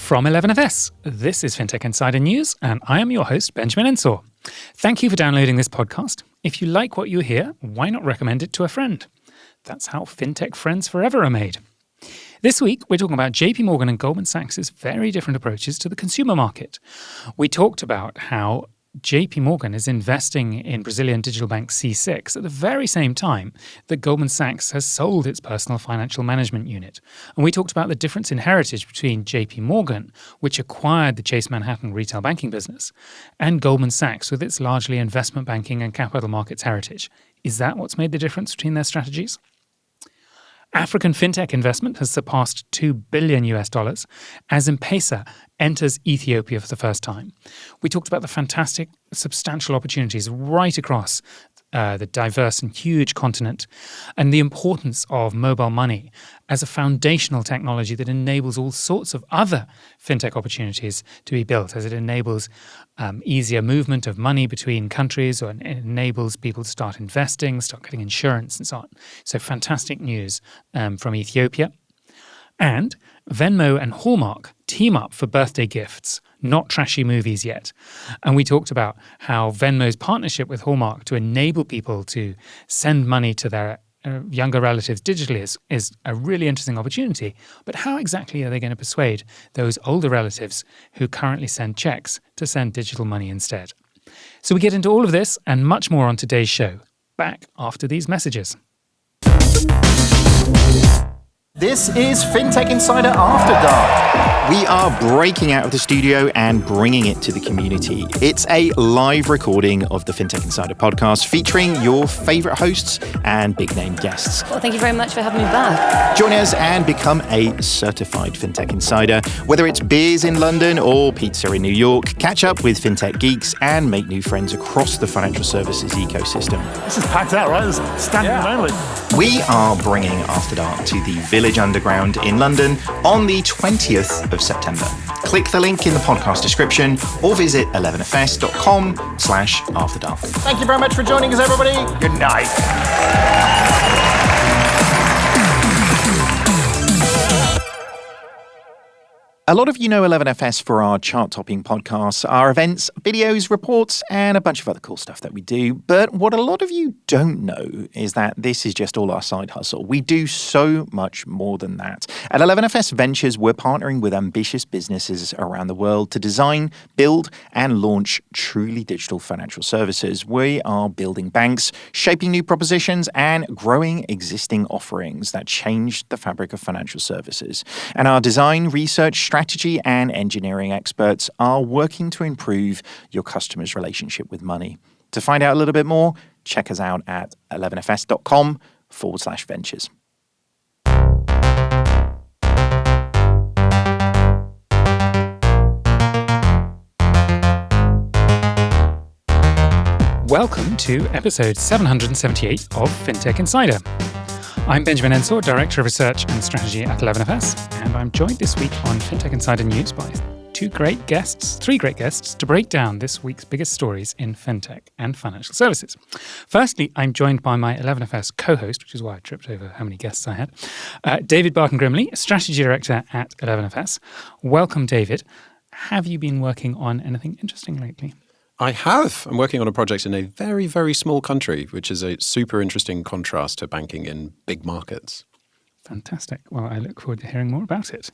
From 11FS, this is Fintech Insider News, and I am your host, Benjamin Ensor. Thank you for downloading this podcast. If you like what you hear, why not recommend it to a friend? That's how Fintech friends forever are made. This week, we're talking about JP Morgan and Goldman Sachs' very different approaches to the consumer market. We talked about how JP Morgan is investing in Brazilian digital bank C6 at the very same time that Goldman Sachs has sold its personal financial management unit. And we talked about the difference in heritage between JP Morgan, which acquired the Chase Manhattan retail banking business, and Goldman Sachs with its largely investment banking and capital markets heritage. Is that what's made the difference between their strategies? African fintech investment has surpassed $2 billion as M-Pesa enters Ethiopia for the first time. We talked about the fantastic, substantial opportunities right across the diverse and huge continent, and the importance of mobile money as a foundational technology that enables all sorts of other fintech opportunities to be built, as it enables easier movement of money between countries, or it enables people to start investing, start getting insurance and so on. So fantastic news from Ethiopia. And Venmo and Hallmark team up for birthday gifts, not trashy movies yet. And we talked about how Venmo's partnership with Hallmark to enable people to send money to their younger relatives digitally is a really interesting opportunity. But how exactly are they going to persuade those older relatives who currently send checks to send digital money instead? So we get into all of this and much more on today's show. Back after these messages. This is Fintech Insider After Dark. We are breaking out of the studio and bringing it to the community. It's a live recording of the Fintech Insider Podcast featuring your favourite hosts and big-name guests. Well, thank you very much for having me back. Join us and become a certified Fintech Insider. Whether it's beers in London or pizza in New York, catch up with Fintech geeks and make new friends across the financial services ecosystem. This is packed out, right? It's standing only. We are bringing After Dark to the Village Underground in London on the 20th of September. Click the link in the podcast description or visit 11fs.com/afterdark. Thank you very much for joining us, everybody. Good night. A lot of you know 11FS for our chart-topping podcasts, our events, videos, reports, and a bunch of other cool stuff that we do. But what a lot of you don't know is that this is just all our side hustle. We do so much more than that. At 11FS Ventures, we're partnering with ambitious businesses around the world to design, build, and launch truly digital financial services. We are building banks, shaping new propositions, and growing existing offerings that change the fabric of financial services. And our design, research, strategy and engineering experts are working to improve your customers' relationship with money. To find out a little bit more, check us out at 11fs.com/ventures. Welcome to episode 778 of Fintech Insider. I'm Benjamin Ensor, Director of Research and Strategy at 11FS, and I'm joined this week on Fintech Insider News by three great guests, to break down this week's biggest stories in fintech and financial services. Firstly, I'm joined by my 11FS co-host, which is why I tripped over how many guests I had, David Barton-Grimley, Strategy Director at 11FS. Welcome, David. Have you been working on anything interesting lately? I have. I'm working on a project in a very, very small country, which is a super interesting contrast to banking in big markets. Fantastic. Well, I look forward to hearing more about it.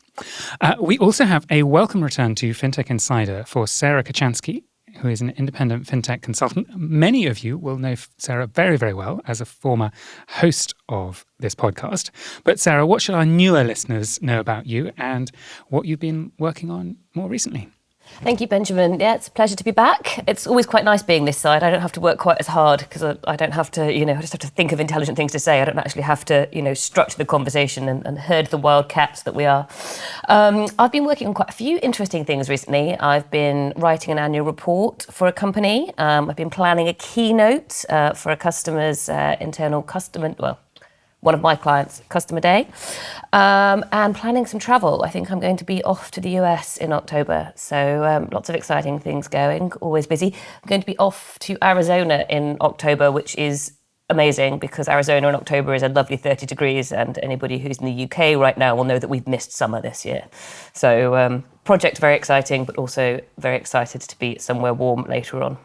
We also have a welcome return to Fintech Insider for Sarah Kocianski, who is an independent fintech consultant. Many of you will know Sarah very, very well as a former host of this podcast. But Sarah, what should our newer listeners know about you and what you've been working on more recently? Thank you, Benjamin. Yeah, it's a pleasure to be back. It's always quite nice being this side. I don't have to work quite as hard because I don't have to, I just have to think of intelligent things to say. I don't actually have to, structure the conversation and herd the wild cats that we are. I've been working on quite a few interesting things recently. I've been writing an annual report for a company. I've been planning a keynote for a customer's internal customer, one of my clients' customer day, and planning some travel. I think I'm going to be off to the US in October, so lots of exciting things going, always busy. I'm going to be off to Arizona in October, which is amazing because Arizona in October is a lovely 30 degrees, and anybody who's in the UK right now will know that we've missed summer this year. So project very exciting, but also very excited to be somewhere warm later on.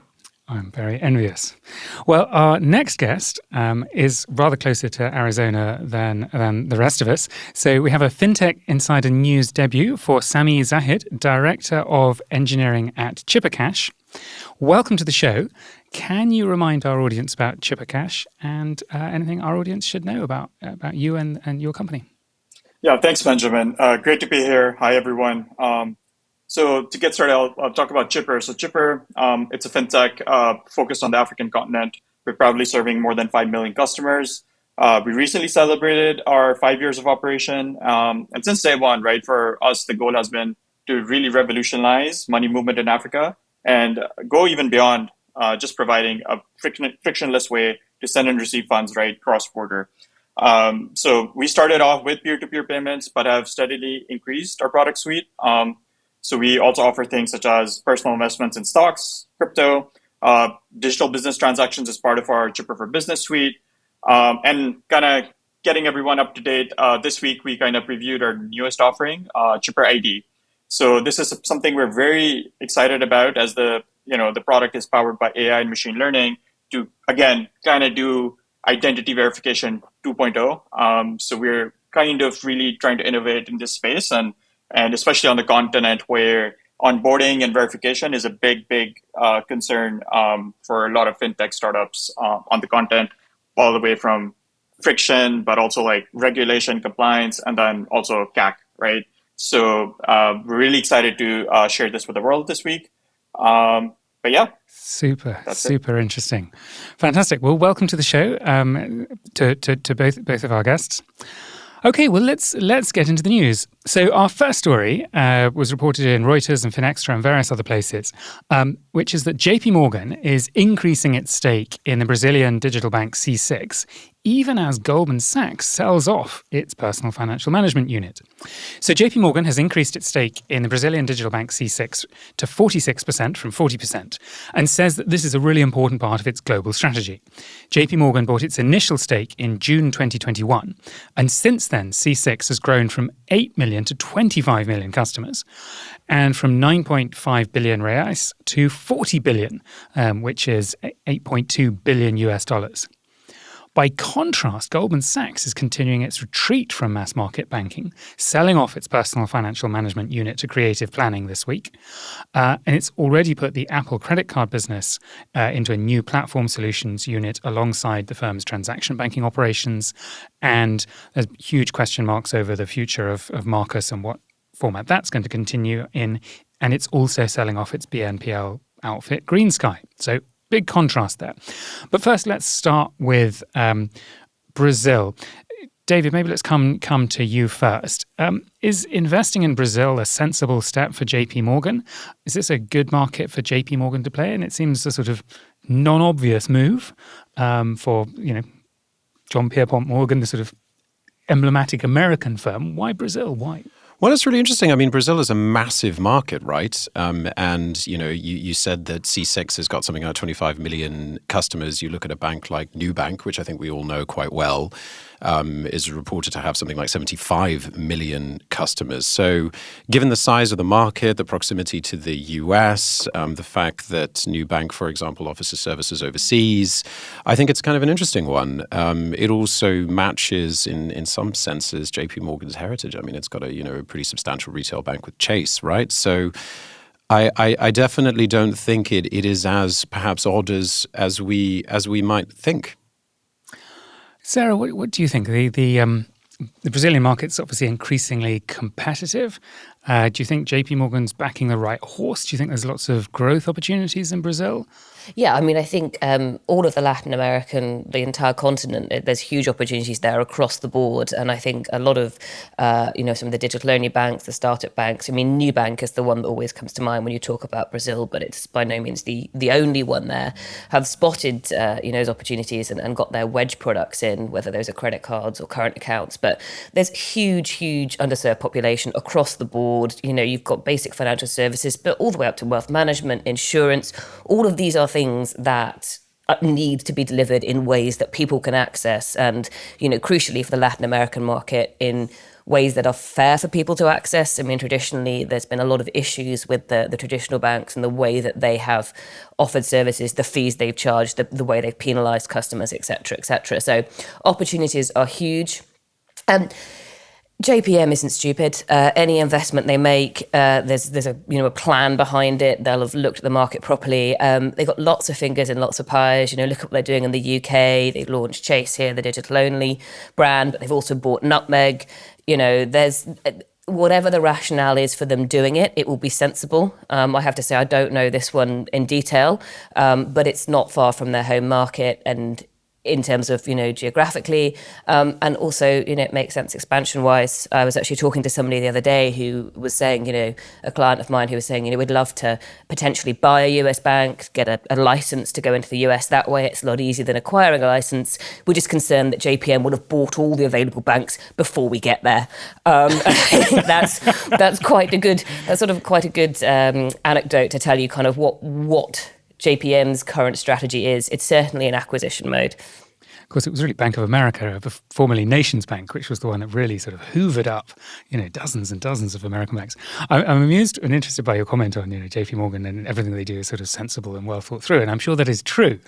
I'm very envious. Well, our next guest is rather closer to Arizona than the rest of us. So we have a Fintech Insider News debut for Samee Zahid, Director of Engineering at ChipperCash. Welcome to the show. Can you remind our audience about ChipperCash and anything our audience should know about you and your company? Yeah, thanks, Benjamin. Great to be here. Hi, everyone. So to get started, I'll talk about Chipper. So Chipper, it's a fintech focused on the African continent. We're proudly serving more than 5 million customers. We recently celebrated our 5 years of operation. And since day one, right, for us, the goal has been to really revolutionize money movement in Africa and go even beyond just providing a frictionless way to send and receive funds, right, cross-border. So we started off with peer-to-peer payments, but have steadily increased our product suite. So we also offer things such as personal investments in stocks, crypto, digital business transactions as part of our Chipper for Business suite, and kind of getting everyone up to date. This week, we kind of reviewed our newest offering, Chipper ID. So this is something we're very excited about as the product is powered by AI and machine learning to, again, kind of do identity verification 2.0. So we're kind of really trying to innovate in this space and especially on the continent where onboarding and verification is a big concern for a lot of fintech startups on the continent, all the way from friction, but also like regulation, compliance, and then also CAC, right? So we're really excited to share this with the world this week. But yeah. Super interesting. Fantastic. Well, welcome to the show to both of our guests. Okay, well, let's get into the news. So our first story was reported in Reuters and Finextra and various other places, which is that JP Morgan is increasing its stake in the Brazilian digital bank C6, even as Goldman Sachs sells off its personal financial management unit. So JP Morgan has increased its stake in the Brazilian digital bank C6 to 46% from 40% and says that this is a really important part of its global strategy. JP Morgan bought its initial stake in June 2021, and since then C6 has grown from 8 million to 25 million customers, and from 9.5 billion reais to 40 billion, which is 8.2 billion US dollars. By contrast, Goldman Sachs is continuing its retreat from mass market banking, selling off its personal financial management unit to creative planning this week. And it's already put the Apple credit card business into a new platform solutions unit alongside the firm's transaction banking operations. And there's huge question marks over the future of Marcus and what format that's going to continue in. And it's also selling off its BNPL outfit, GreenSky. So big contrast there. But first, let's start with Brazil. David, maybe let's come to you first. Is investing in Brazil a sensible step for JP Morgan? Is this a good market for JP Morgan to play in? It seems a sort of non-obvious move for John Pierpont Morgan, the sort of emblematic American firm. Why Brazil? Why? Well, it's really interesting. I mean, Brazil is a massive market, right? And, you said that C6 has got something like 25 million customers. You look at a bank like Nubank, which I think we all know quite well, is reported to have something like 75 million customers. So given the size of the market, the proximity to the US, the fact that Nubank, for example, offers services overseas, I think it's kind of an interesting one. It also matches, in some senses, JP Morgan's heritage. I mean, it's got a pretty substantial retail bank with Chase, right? So I definitely don't think it is as perhaps odd as we might think. Sarah, what do you think? The Brazilian market's obviously increasingly competitive. Do you think JP Morgan's backing the right horse? Do you think there's lots of growth opportunities in Brazil? Yeah, I mean, I think all of the Latin American, the entire continent, there's huge opportunities there across the board. And I think a lot of, some of the digital-only banks, the startup banks, I mean, Nubank is the one that always comes to mind when you talk about Brazil, but it's by no means the only one there, have spotted, those opportunities and got their wedge products in, whether those are credit cards or current accounts. But there's huge underserved population across the board. You've got basic financial services, but all the way up to wealth management, insurance. All of these are things that need to be delivered in ways that people can access, and crucially for the Latin American market, in ways that are fair for people to access. I mean, traditionally there's been a lot of issues with the traditional banks and the way that they have offered services, the fees they've charged, the way they've penalized customers, etc., etc. So opportunities are huge. JPM isn't stupid. Any investment they make, there's a plan behind it. They'll have looked at the market properly. They've got lots of fingers in lots of pies. Look at what they're doing in the UK. They've launched Chase here, the digital-only brand, but they've also bought Nutmeg. There's whatever the rationale is for them doing it, it will be sensible. I have to say, I don't know this one in detail, but it's not far from their home market, and in terms of, geographically, and also, it makes sense expansion-wise. I was actually talking to somebody the other day who was saying, a client of mine who was saying, we'd love to potentially buy a US bank, get a license to go into the US. That way it's a lot easier than acquiring a license. We're just concerned that JPM would have bought all the available banks before we get there. That's quite a good anecdote to tell you kind of what JPM's current strategy is. It's certainly in acquisition mode. Of course, it was really Bank of America, formerly Nations Bank, which was the one that really sort of hoovered up, dozens and dozens of American banks. I'm amused and interested by your comment on, JP Morgan and everything they do is sort of sensible and well thought through. And I'm sure that is true.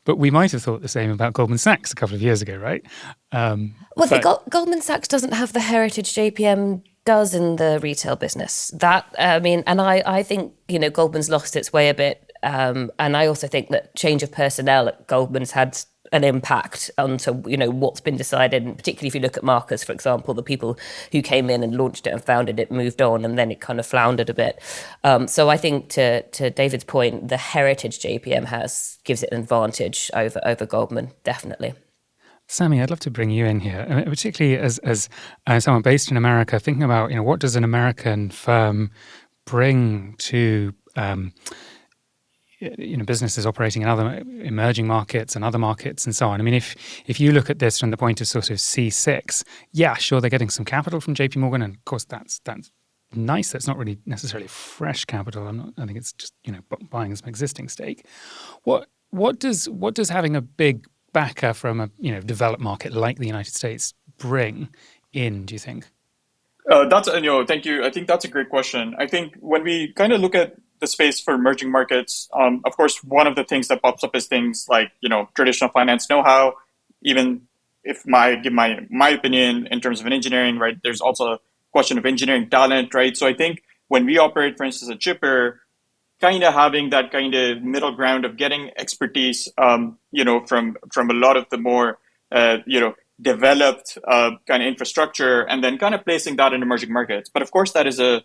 But we might have thought the same about Goldman Sachs a couple of years ago, right? Goldman Sachs doesn't have the heritage JPM does in the retail business. I think, Goldman's lost its way a bit. And I also think that change of personnel at Goldman's had an impact onto, what's been decided. And particularly if you look at Marcus, for example, the people who came in and launched it and founded it moved on, and then it kind of floundered a bit. So I think to David's point, the heritage JPM gives it an advantage over Goldman, definitely. Samee, I'd love to bring you in here, particularly as someone based in America, thinking about, what does an American firm bring to businesses operating in other emerging markets and other markets and so on. I mean, if you look at this from the point of sort of C6, yeah, sure, they're getting some capital from JP Morgan, and of course that's nice. That's not really necessarily fresh capital. I think it's just buying some existing stake. What does having a big backer from a developed market like the United States bring in? Do you think? Thank you. I think that's a great question. I think when we kind of look at the space for emerging markets, of course, one of the things that pops up is things like, traditional finance know-how. Even if I give my opinion in terms of an engineering, right, there's also a question of engineering talent, right? So I think when we operate, for instance, at Chipper, kind of having that kind of middle ground of getting expertise, from a lot of the more, developed kind of infrastructure, and then kind of placing that in emerging markets. But of course, that is a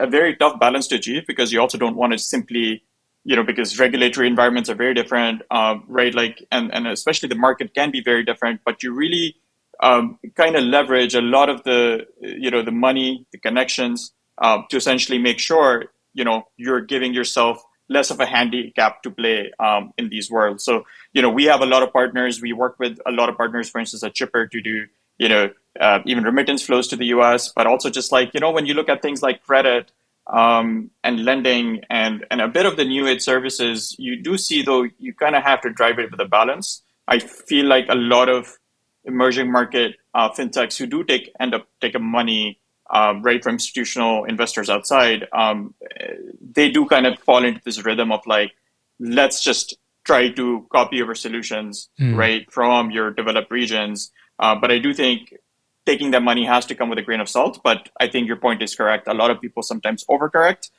very tough balance to achieve, because you also don't want to simply, because regulatory environments are very different, right? Like, and especially the market can be very different, but you really kind of leverage a lot of the, the money, the connections to essentially make sure, you're giving yourself less of a handicap to play in these worlds. So, we have a lot of partners. We work with a lot of partners, for instance, at Chipper to do, even remittance flows to the US, but also just like, when you look at things like credit and lending and a bit of the new age services, you do see, though, you kind of have to drive it with a balance. I feel like a lot of emerging market fintechs who do end up taking money right from institutional investors outside, they do kind of fall into this rhythm of like, let's just try to copy over solutions, right, from your developed regions. But I do think taking that money has to come with a grain of salt. But I think your point is correct. A lot of people sometimes overcorrect,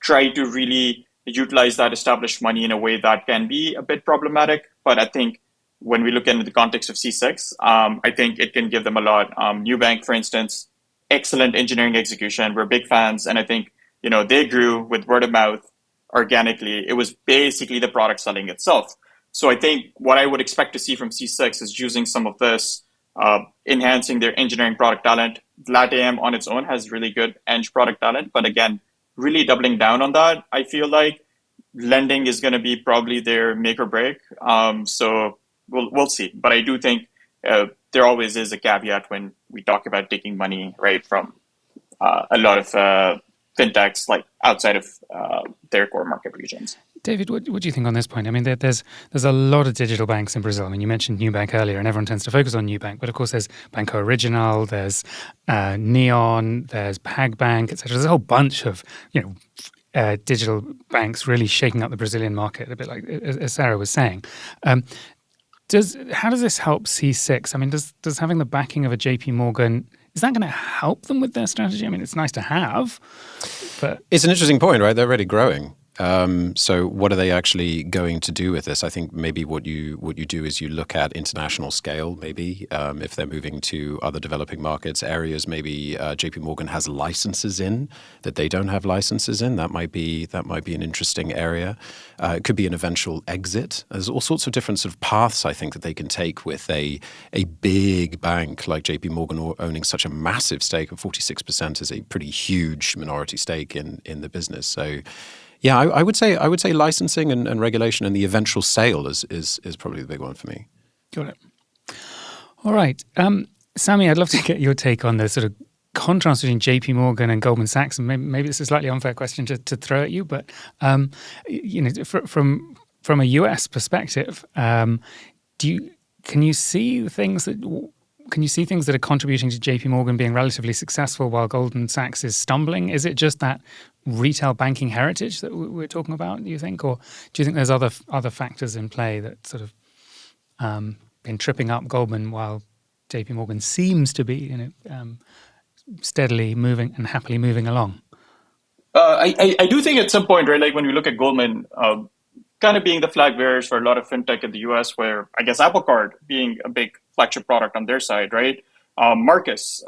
try to really utilize that established money in a way that can be a bit problematic. But I think when we look into the context of C6, I think it can give them a lot. Nubank, for instance, excellent engineering execution. We're big fans. And I think, they grew with word of mouth organically. It was basically the product selling itself. So I think what I would expect to see from C6 is using some of this, enhancing their engineering product talent. LATAM on its own has really good eng product talent. But again, really doubling down on that, I feel like lending is going to be probably their make or break. So we'll see. But I do think there always is a caveat when we talk about taking money right from a lot of fintechs like outside of their core market regions. David, what do you think on this point? I mean, there's a lot of digital banks in Brazil. I mean, you mentioned Nubank earlier, and everyone tends to focus on Nubank, but of course there's Banco Original, there's Neon, there's PagBank, etc. There's a whole bunch of digital banks really shaking up the Brazilian market, a bit like as Sarah was saying. How does this help C6? I mean, does having the backing of a JP Morgan, is that going to help them with their strategy? I mean, it's nice to have, but it's an interesting point, right? They're already growing. So what are they actually going to do with this? I think maybe what you do is you look at international scale, maybe if they're moving to other developing markets areas, maybe JP Morgan has licenses in that they don't have licenses in. That might be an interesting area. It could be an eventual exit. There's all sorts of different sort of paths I think that they can take with a big bank like JP Morgan owning such a massive stake of 46% is a pretty huge minority stake in the business. So yeah, I would say licensing and regulation and the eventual sale is probably the big one for me. Got it. All right. Samee, I'd love to get your take on the sort of contrast between JP Morgan and Goldman Sachs. And maybe this is a slightly unfair question to throw at you, but from a US perspective, can you see things that are contributing to JP Morgan being relatively successful while Goldman Sachs is stumbling? Is it just that retail banking heritage that we're talking about, do you think? Or do you think there's other factors in play that sort of been tripping up Goldman while JP Morgan seems to be steadily moving and happily moving along? I do think at some point, right, like when we look at Goldman, kind of being the flag bearers for a lot of fintech in the US, where I guess Apple Card being a big flagship product on their side, right? Marcus,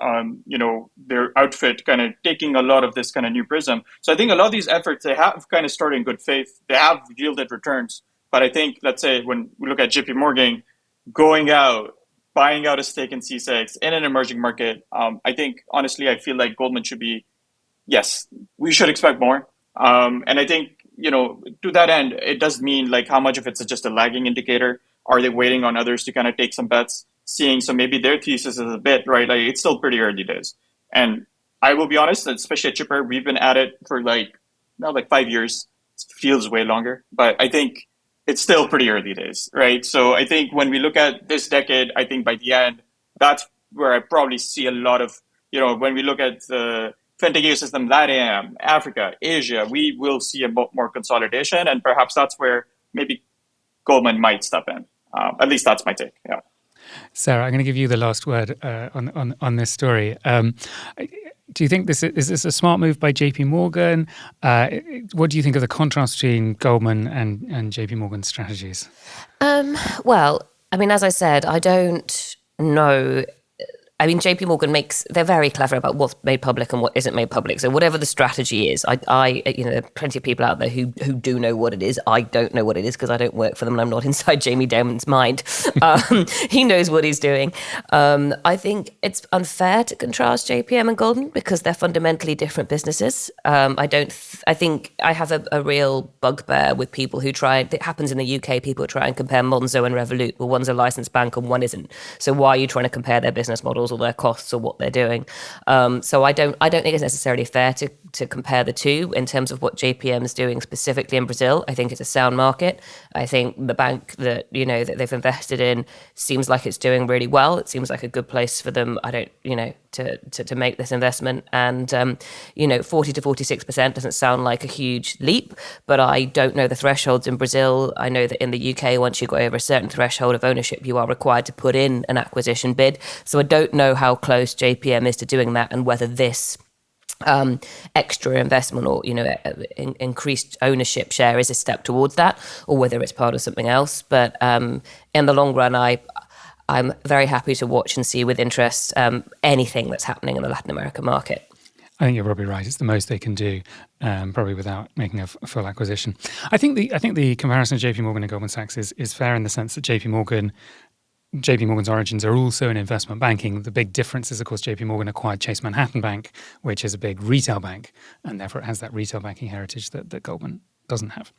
their outfit kind of taking a lot of this kind of new prism. So I think a lot of these efforts, they have kind of started in good faith. They have yielded returns. But I think, let's say, when we look at JP Morgan going out, buying out a stake in C6 in an emerging market, I think, honestly, I feel like Goldman should be, yes, we should expect more. And I think, to that end, it does mean like how much of it's just a lagging indicator. Are they waiting on others to kind of take some bets? Seeing, so maybe their thesis is a bit, right? Like it's still pretty early days. And I will be honest, especially at Chipper, we've been at it for now 5 years. It feels way longer, but I think it's still pretty early days, right? So I think when we look at this decade, I think by the end, that's where I probably see a lot of, when we look at the fintech ecosystem, LATAM, Africa, Asia, we will see a more consolidation. And perhaps that's where maybe Goldman might step in. At least that's my take, yeah. Sarah, I'm going to give you the last word on this story. Do you think is this a smart move by JP Morgan? What do you think of the contrast between Goldman and JP Morgan's strategies? Well, I mean, as I said, I don't know. I mean, JP Morgan they're very clever about what's made public and what isn't made public. So whatever the strategy is, there are plenty of people out there who do know what it is. I don't know what it is because I don't work for them and I'm not inside Jamie Dimon's mind. He knows what he's doing. I think it's unfair to contrast JPM and Goldman because they're fundamentally different businesses. I think I have a real bugbear with people who it happens in the UK, people try and compare Monzo and Revolut. Well, one's a licensed bank and one isn't. So why are you trying to compare their business models or their costs or what they're doing? So I don't think it's necessarily fair to compare the two in terms of what JPM is doing specifically in Brazil. I think it's a sound market. I think the bank that that they've invested in seems like it's doing really well. It seems like a good place for them. To make this investment, and 40 to 46% doesn't sound like a huge leap, but I don't know the thresholds in Brazil. I know that in the UK, once you go over a certain threshold of ownership, you are required to put in an acquisition bid. So I don't know how close JPM is to doing that, and whether this extra investment or increased ownership share is a step towards that, or whether it's part of something else. But in the long run, I'm very happy to watch and see with interest anything that's happening in the Latin America market. I think you're probably right. It's the most they can do, probably without making a full acquisition. I think the comparison of JP Morgan and Goldman Sachs is fair in the sense that JP Morgan's origins are also in investment banking. The big difference is, of course, JP Morgan acquired Chase Manhattan Bank, which is a big retail bank, and therefore it has that retail banking heritage that Goldman doesn't have.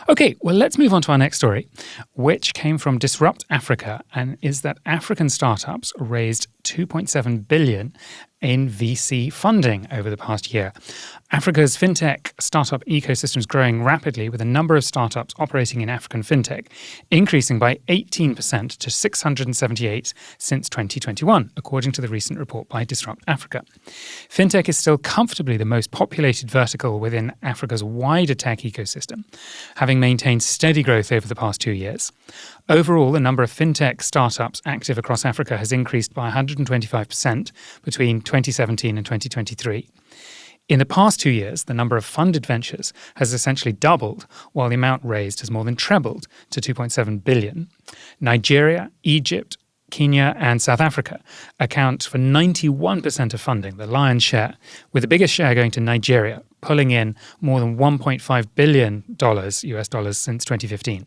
Okay, well, let's move on to our next story, which came from Disrupt Africa, and is that African startups raised $2.7 billion in VC funding over the past year. Africa's fintech startup ecosystem is growing rapidly, with a number of startups operating in African fintech increasing by 18% to 678 since 2021, according to the recent report by Disrupt Africa. Fintech is still comfortably the most populated vertical within Africa's wider tech ecosystem, having maintained steady growth over the past 2 years. Overall, the number of fintech startups active across Africa has increased by 125% between 2017 and 2023. In the past 2 years, the number of funded ventures has essentially doubled, while the amount raised has more than trebled to $2.7 billion. Nigeria, Egypt, Kenya and South Africa account for 91% of funding, the lion's share, with the biggest share going to Nigeria, pulling in more than $1.5 billion US dollars since 2015.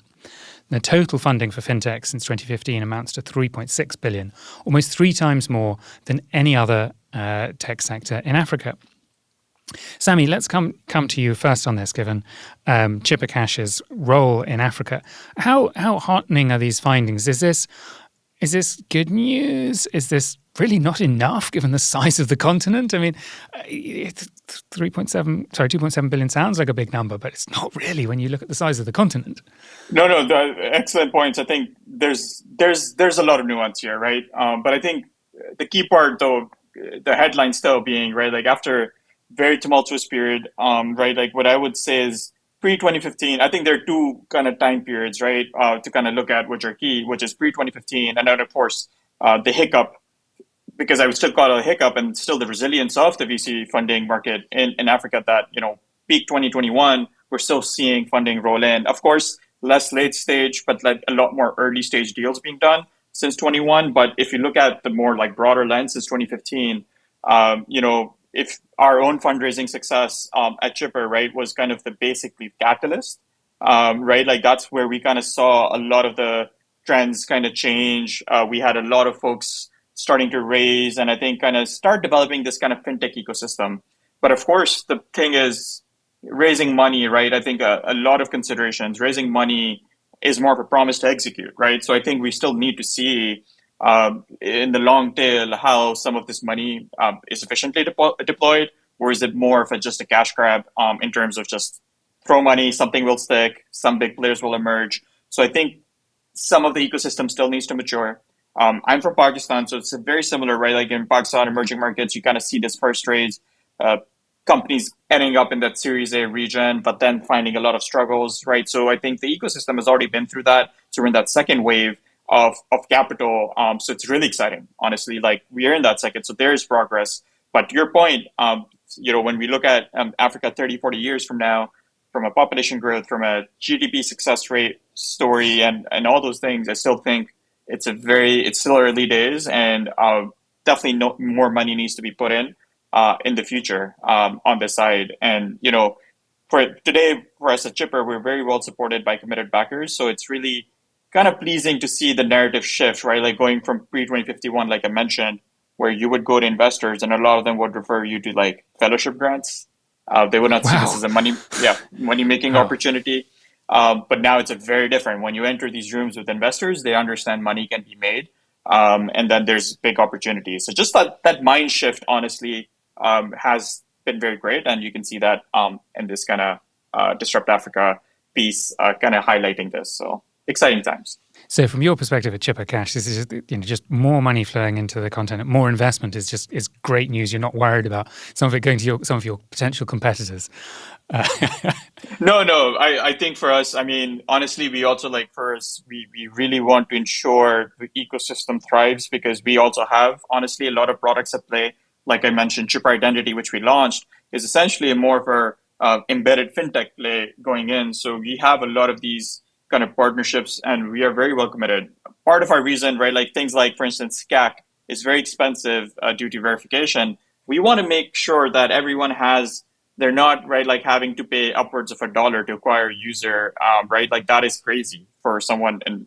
The total funding for fintech since 2015 amounts to $3.6 billion, almost 3 times more than any other tech sector in Africa. Samee, let's come to you first on this, given Chipper Cash's role in Africa. How heartening are these findings? Is this good news? Is this really not enough given the size of the continent? I mean, 2.7 billion sounds like a big number, but it's not really when you look at the size of the continent. No, excellent points. I think there's a lot of nuance here, right? But I think the key part, though, the headline still being, right, like after very tumultuous period, right, like what I would say is pre-2015, I think there are 2 kind of time periods, right, to kind of look at which are key, which is pre-2015, and then, of course, the hiccup, because I would still call it a hiccup, and still the resilience of the VC funding market in Africa that, peak 2021, we're still seeing funding roll in. Of course, less late stage, but like a lot more early stage deals being done since 21. But if you look at the more like broader lens since 2015, if our own fundraising success at Chipper, right, was kind of the basically catalyst, right, like that's where we kind of saw a lot of the trends kind of change. We had a lot of folks starting to raise and I think kind of start developing this kind of fintech ecosystem. But of course, the thing is raising money, right? I think a lot of considerations. Raising money is more of a promise to execute, right? So I think we still need to see in the long tail how some of this money is efficiently deployed, or is it more of just a cash grab in terms of just throw money, something will stick, some big players will emerge. So I think some of the ecosystem still needs to mature. I'm from Pakistan, so it's very similar, right? Like in Pakistan, emerging markets, you kind of see this first raise, companies ending up in that Series A region, but then finding a lot of struggles, right? So I think the ecosystem has already been through that. So we're in that second wave of capital. So it's really exciting, honestly. Like we are in that second, so there is progress. But to your point, when we look at Africa 30, 40 years from now, from a population growth, from a GDP success rate story, and all those things, I still think it's still early days, and definitely more money needs to be put in the future on this side. And for today, for us at Chipper, we're very well supported by committed backers. So it's really kind of pleasing to see the narrative shift, right? Like going from pre-2051, like I mentioned, where you would go to investors and a lot of them would refer you to like fellowship grants. They would not see this as a money-making opportunity. But now it's a very different. When you enter these rooms with investors, they understand money can be made. And then there's big opportunities. So just that mind shift, honestly, has been very great. And you can see that in this kind of Disrupt Africa piece kind of highlighting this. So exciting times. So from your perspective at Chipper Cash, this is just more money flowing into the content, more investment is great news. You're not worried about some of it going to some of your potential competitors. No. I think for us, I mean, honestly, we also we really want to ensure the ecosystem thrives because we also have, honestly, a lot of products at play. Like I mentioned, Chipper Identity, which we launched, is essentially a more of our embedded fintech play going in. So we have a lot of these kind of partnerships and we are very well committed. Part of our reason, right, like things like, for instance, CAC is very expensive due to verification. We want to make sure that everyone they're not, right, like having to pay upwards of $1 to acquire a user, right? Like that is crazy for someone in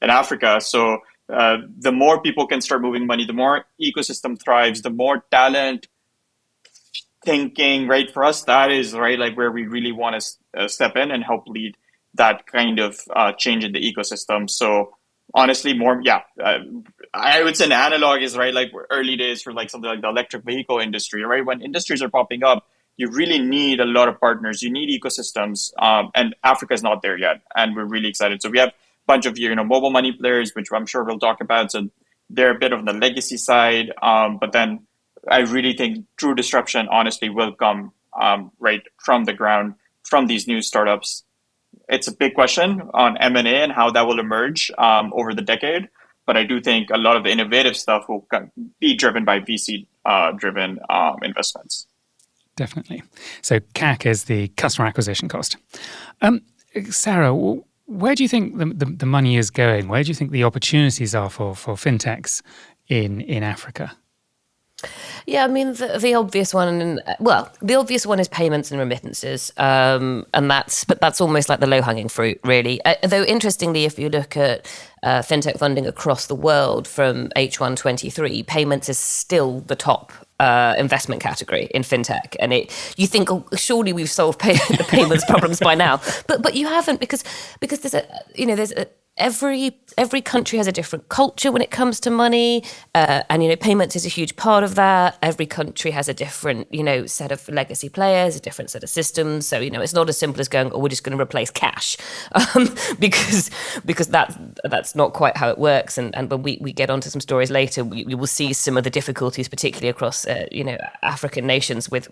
Africa. So the more people can start moving money, the more ecosystem thrives, the more talent thinking, right? For us, that is, right, like where we really want to step in and help lead that kind of change in the ecosystem. So honestly, I would say an analog is right, like early days for like something like the electric vehicle industry, right? When industries are popping up, you really need a lot of partners. You need ecosystems, and Africa is not there yet, and we're really excited. So we have a bunch of mobile money players, which I'm sure we'll talk about. So they're a bit of the legacy side, but then I really think true disruption, honestly, will come right from the ground from these new startups. It's a big question on M&A and how that will emerge over the decade. But I do think a lot of the innovative stuff will be driven by VC-driven investments. Definitely. So CAC is the customer acquisition cost. Sarah, where do you think the money is going? Where do you think the opportunities are for fintechs in Africa? Yeah, I mean, the obvious one, the obvious one is payments and remittances, and that's almost like the low-hanging fruit, really. Though interestingly, if you look at fintech funding across the world from H1 23, payments is still the top investment category in fintech, and you think, oh, surely we've solved the payments problems by now, but you haven't, because there's every country has a different culture when it comes to money, and payments is a huge part of that. Every country has a different set of legacy players, a different set of systems. So it's not as simple as going, oh, we're just going to replace cash, because that's not quite how it works. And when we get onto some stories later, we will see some of the difficulties, particularly across African nations with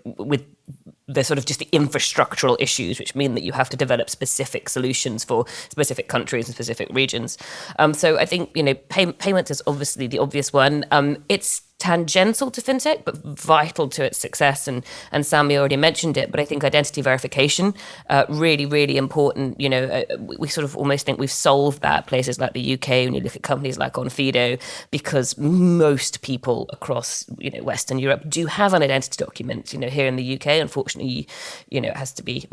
the sort of just the infrastructural issues, which mean that you have to develop specific solutions for specific countries and specific regions. So I think, payments is obviously the obvious one. It's tangential to fintech, but vital to its success. And Samee already mentioned it, but I think identity verification, really, really important. We sort of almost think we've solved that. Places like the UK, when you look at companies like Onfido, because most people across, Western Europe do have an identity document. Here in the UK, unfortunately, it has to be,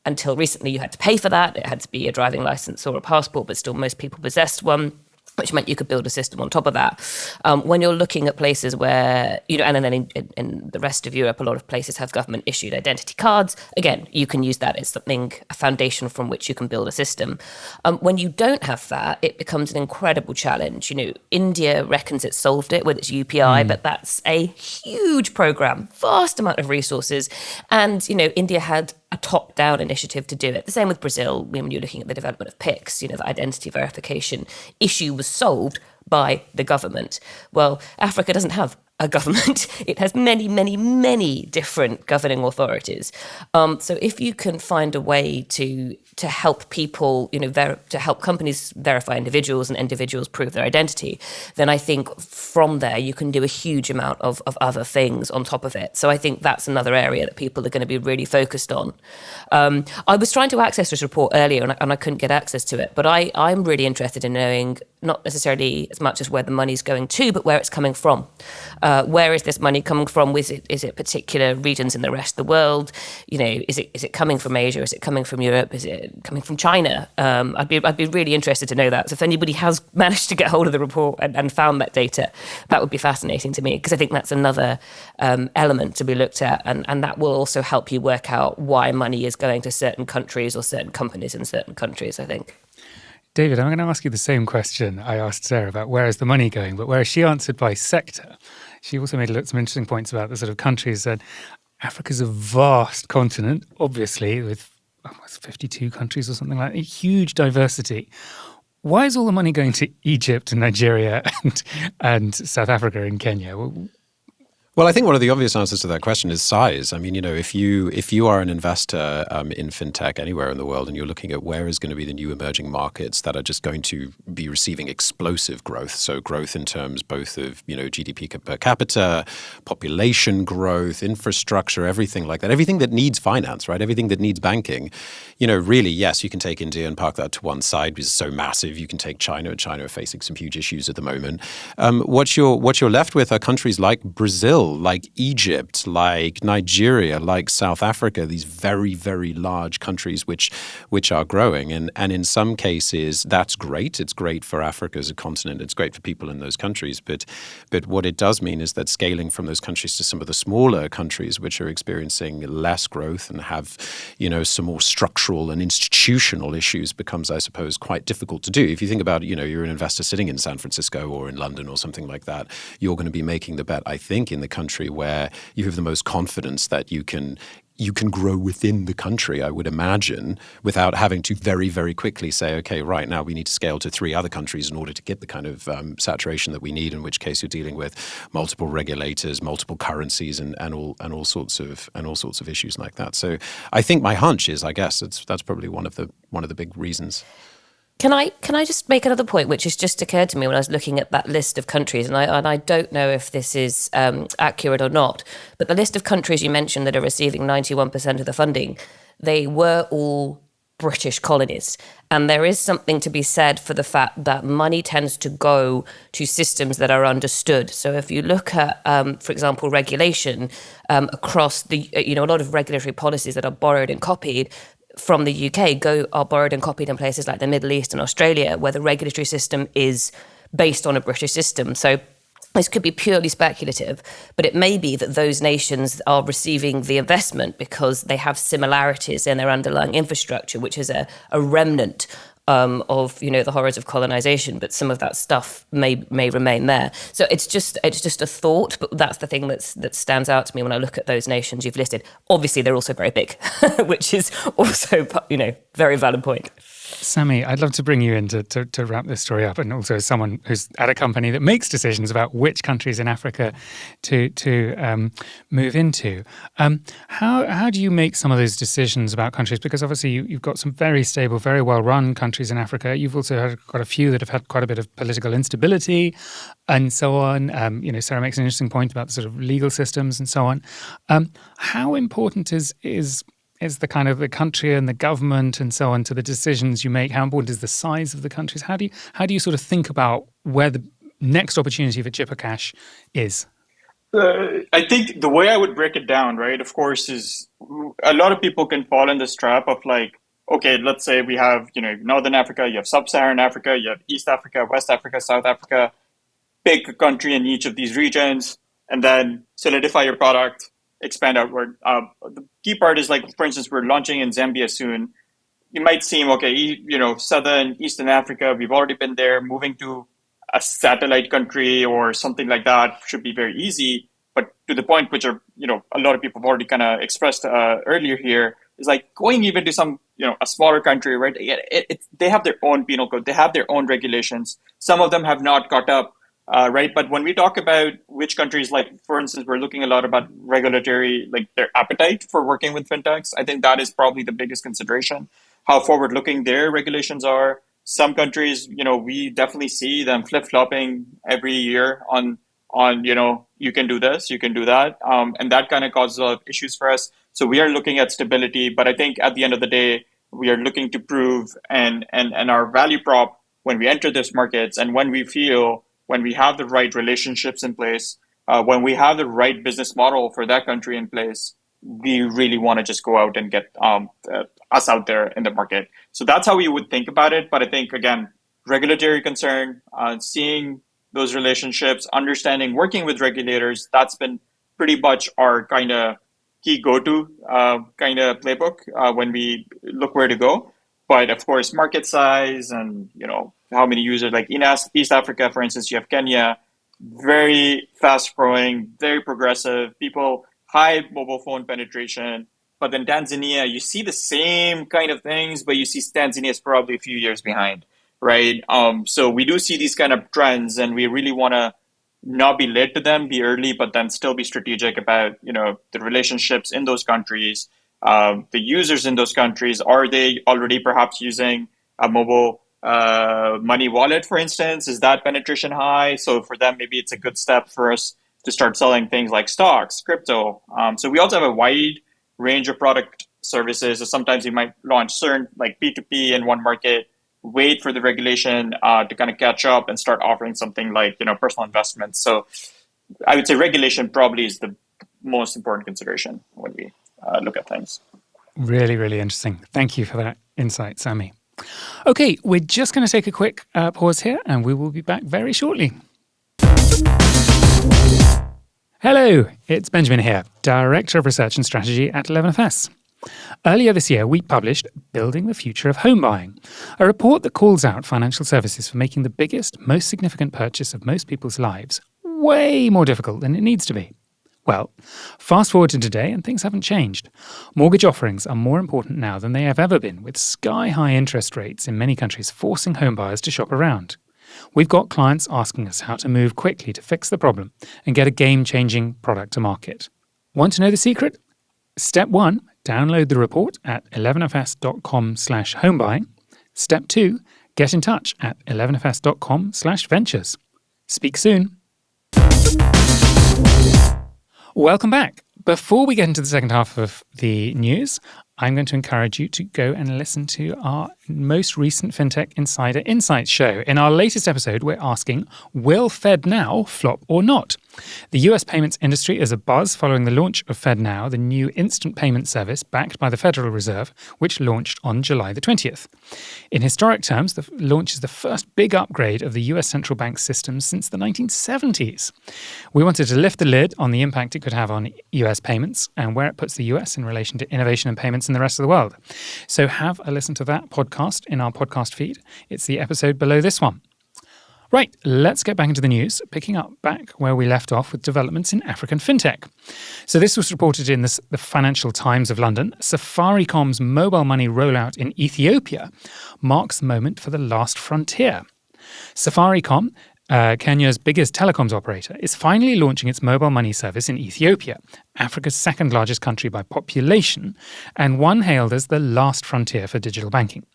until recently you had to pay for that. It had to be a driving license or a passport, but still most people possessed one, which meant you could build a system on top of that. When you're looking at places where, and then in the rest of Europe, a lot of places have government-issued identity cards. Again, you can use that as a foundation from which you can build a system. When you don't have that, it becomes an incredible challenge. India reckons it solved it with its UPI, but that's a huge program, vast amount of resources. And, India had a top-down initiative to do it. The same with Brazil, when you're looking at the development of PIX, the identity verification issue was solved by the government. Well, Africa doesn't have a government. It has many, many, many different governing authorities. So if you can find a way to help people, to help companies verify individuals and individuals prove their identity, then I think from there you can do a huge amount of other things on top of it. So I think that's another area that people are going to be really focused on. I was trying to access this report earlier and I couldn't get access to it, but I'm really interested in knowing not necessarily as much as where the money's going to, but where it's coming from. Where is this money coming from? Is it particular regions in the rest of the world? Is it coming from Asia? Is it coming from Europe? Is it coming from China? I'd be really interested to know that. So if anybody has managed to get hold of the report and found that data, that would be fascinating to me, because I think that's another element to be looked at, and that will also help you work out why money is going to certain countries or certain companies in certain countries, I think. David, I'm going to ask you the same question I asked Sarah about where is the money going, but whereas she answered by sector, she also made some interesting points about the sort of countries that Africa's a vast continent, obviously, with almost 52 countries or something like that, a huge diversity. Why is all the money going to Egypt and Nigeria and South Africa and Kenya? Well, I think one of the obvious answers to that question is size. I mean, if you are an investor in fintech anywhere in the world and you're looking at where is going to be the new emerging markets that are just going to be receiving explosive growth, so growth in terms both of GDP per capita, population growth, infrastructure, everything like that, everything that needs finance, right? Everything that needs banking. Really, yes, you can take India and park that to one side because it's so massive. You can take China, and China are facing some huge issues at the moment. What you're left with are countries like Brazil, Brazil, like Egypt, like Nigeria, like South Africa, these very, very large countries which are growing. And in some cases, that's great. It's great for Africa as a continent. It's great for people in those countries. But what it does mean is that scaling from those countries to some of the smaller countries which are experiencing less growth and have, some more structural and institutional issues becomes, I suppose, quite difficult to do. If you think about, you're an investor sitting in San Francisco or in London or something like that, you're going to be making the bet, I think, in the country where you have the most confidence that you can grow within the country, I would imagine, without having to very, very quickly say, okay, right now we need to scale to 3 other countries in order to get the kind of saturation that we need, in which case you're dealing with multiple regulators, multiple currencies, and all sorts of issues like that. So I think my hunch is, I guess, that's probably one of the big reasons. Can I just make another point, which has just occurred to me when I was looking at that list of countries, and I don't know if this is accurate or not, but the list of countries you mentioned that are receiving 91% of the funding, they were all British colonies. And there is something to be said for the fact that money tends to go to systems that are understood. So if you look at, for example, regulation across the, a lot of regulatory policies that are borrowed and copied from the UK are borrowed and copied in places like the Middle East and Australia, where the regulatory system is based on a British system. So this could be purely speculative, but it may be that those nations are receiving the investment because they have similarities in their underlying infrastructure, which is a remnant of the horrors of colonization, but some of that stuff may remain there. So it's just a thought, but that's the thing that stands out to me when I look at those nations you've listed. Obviously, they're also very big, which is also very valid point. Samee, I'd love to bring you in to wrap this story up, and also as someone who's at a company that makes decisions about which countries in Africa to move into. How do you make some of those decisions about countries? Because obviously you've got some very stable, very well-run countries in Africa. You've also got a few that have had quite a bit of political instability and so on. Sarah makes an interesting point about the sort of legal systems and so on. How important is the kind of the country and the government and so on to the decisions you make? How important is the size of the countries? How do you sort of think about where the next opportunity for Chipper Cash is? I think the way I would break it down, right, of course, is a lot of people can fall in this trap of like, okay, let's say we have, Northern Africa, you have Sub-Saharan Africa, you have East Africa, West Africa, South Africa, pick a country in each of these regions, and then solidify your product, expand outward. The key part is like, for instance, we're launching in Zambia soon. It might seem, okay, Southern, Eastern Africa, we've already been there. Moving to a satellite country or something like that should be very easy. But to the point which are, a lot of people have already kind of expressed earlier here, is like going even to some, a smaller country, right? They have their own penal code. They have their own regulations. Some of them have not caught up. Right. But when we talk about which countries, like, for instance, we're looking a lot about regulatory, like their appetite for working with fintechs. I think that is probably the biggest consideration, how forward looking their regulations are. Some countries, we definitely see them flip flopping every year on, you can do this, you can do that. And that kind of causes a lot of issues for us. So we are looking at stability. But I think at the end of the day, we are looking to prove and our value prop when we enter these markets and when we have the right relationships in place, when we have the right business model for that country in place, we really want to just go out and get us out there in the market. So that's how we would think about it. But I think, again, regulatory concern, seeing those relationships, understanding, working with regulators, that's been pretty much our kind of key go-to kind of playbook when we look where to go. But of course, market size and, how many users, like in East Africa, for instance, you have Kenya, very fast growing, very progressive, people, high mobile phone penetration. But then Tanzania, you see the same kind of things, but you see Tanzania is probably a few years behind, right? So we do see these kind of trends, and we really want to not be late to them, be early, but then still be strategic about, the relationships in those countries, the users in those countries. Are they already perhaps using a mobile money wallet, for instance? Is that penetration high? So for them, maybe it's a good step for us to start selling things like stocks, crypto. So we also have a wide range of product services. So sometimes we might launch certain like P2P in one market, wait for the regulation to kind of catch up and start offering something like, personal investments. So I would say regulation probably is the most important consideration when we look at things. Really, really interesting. Thank you for that insight, Samee. Okay, we're just going to take a quick pause here and we will be back very shortly. Hello, it's Benjamin here, Director of Research and Strategy at 11FS. Earlier this year, we published Building the Future of Home Buying, a report that calls out financial services for making the biggest, most significant purchase of most people's lives way more difficult than it needs to be. Well, fast forward to today and things haven't changed. Mortgage offerings are more important now than they have ever been, with sky-high interest rates in many countries forcing home buyers to shop around. We've got clients asking us how to move quickly to fix the problem and get a game-changing product to market. Want to know the secret? Step 1, download the report at 11fs.com/homebuying. Step 2, get in touch at 11fs.com/ventures. Speak soon. Welcome back. Before we get into the second half of the news, I'm going to encourage you to go and listen to our most recent Fintech Insider Insights show. In our latest episode, we're asking, will FedNow flop or not? The US payments industry is abuzz following the launch of FedNow, the new instant payment service backed by the Federal Reserve, which launched on July the 20th. In historic terms, the launch is the first big upgrade of the US central bank system since the 1970s. We wanted to lift the lid on the impact it could have on US payments and where it puts the US in relation to innovation and payments in the rest of the world. So have a listen to that podcast in our podcast feed. It's the episode below this one. Right, let's get back into the news, picking up back where we left off with developments in African fintech. So this was reported in the Financial Times of London. Safaricom's mobile money rollout in Ethiopia marks the moment for the last frontier. Safaricom, Kenya's biggest telecoms operator, is finally launching its mobile money service in Ethiopia, Africa's second largest country by population, and one hailed as the last frontier for digital banking.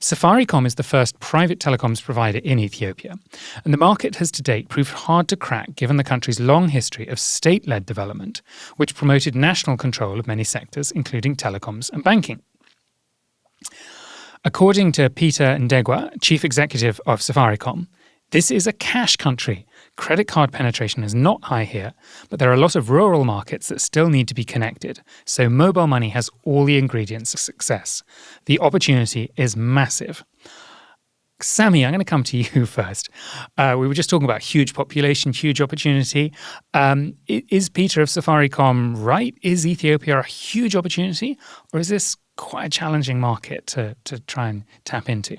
Safaricom is the first private telecoms provider in Ethiopia, and the market has to date proved hard to crack given the country's long history of state-led development, which promoted national control of many sectors, including telecoms and banking. According to Peter Ndegwa, chief executive of Safaricom, this is a cash country. Credit card penetration is not high here, but there are a lot of rural markets that still need to be connected, so mobile money has all the ingredients of success. The opportunity is massive. Samee, I'm going to come to you first. We were just talking about huge population, huge opportunity. Is Peter of Safaricom right? Is Ethiopia a huge opportunity, or is this quite a challenging market to try and tap into?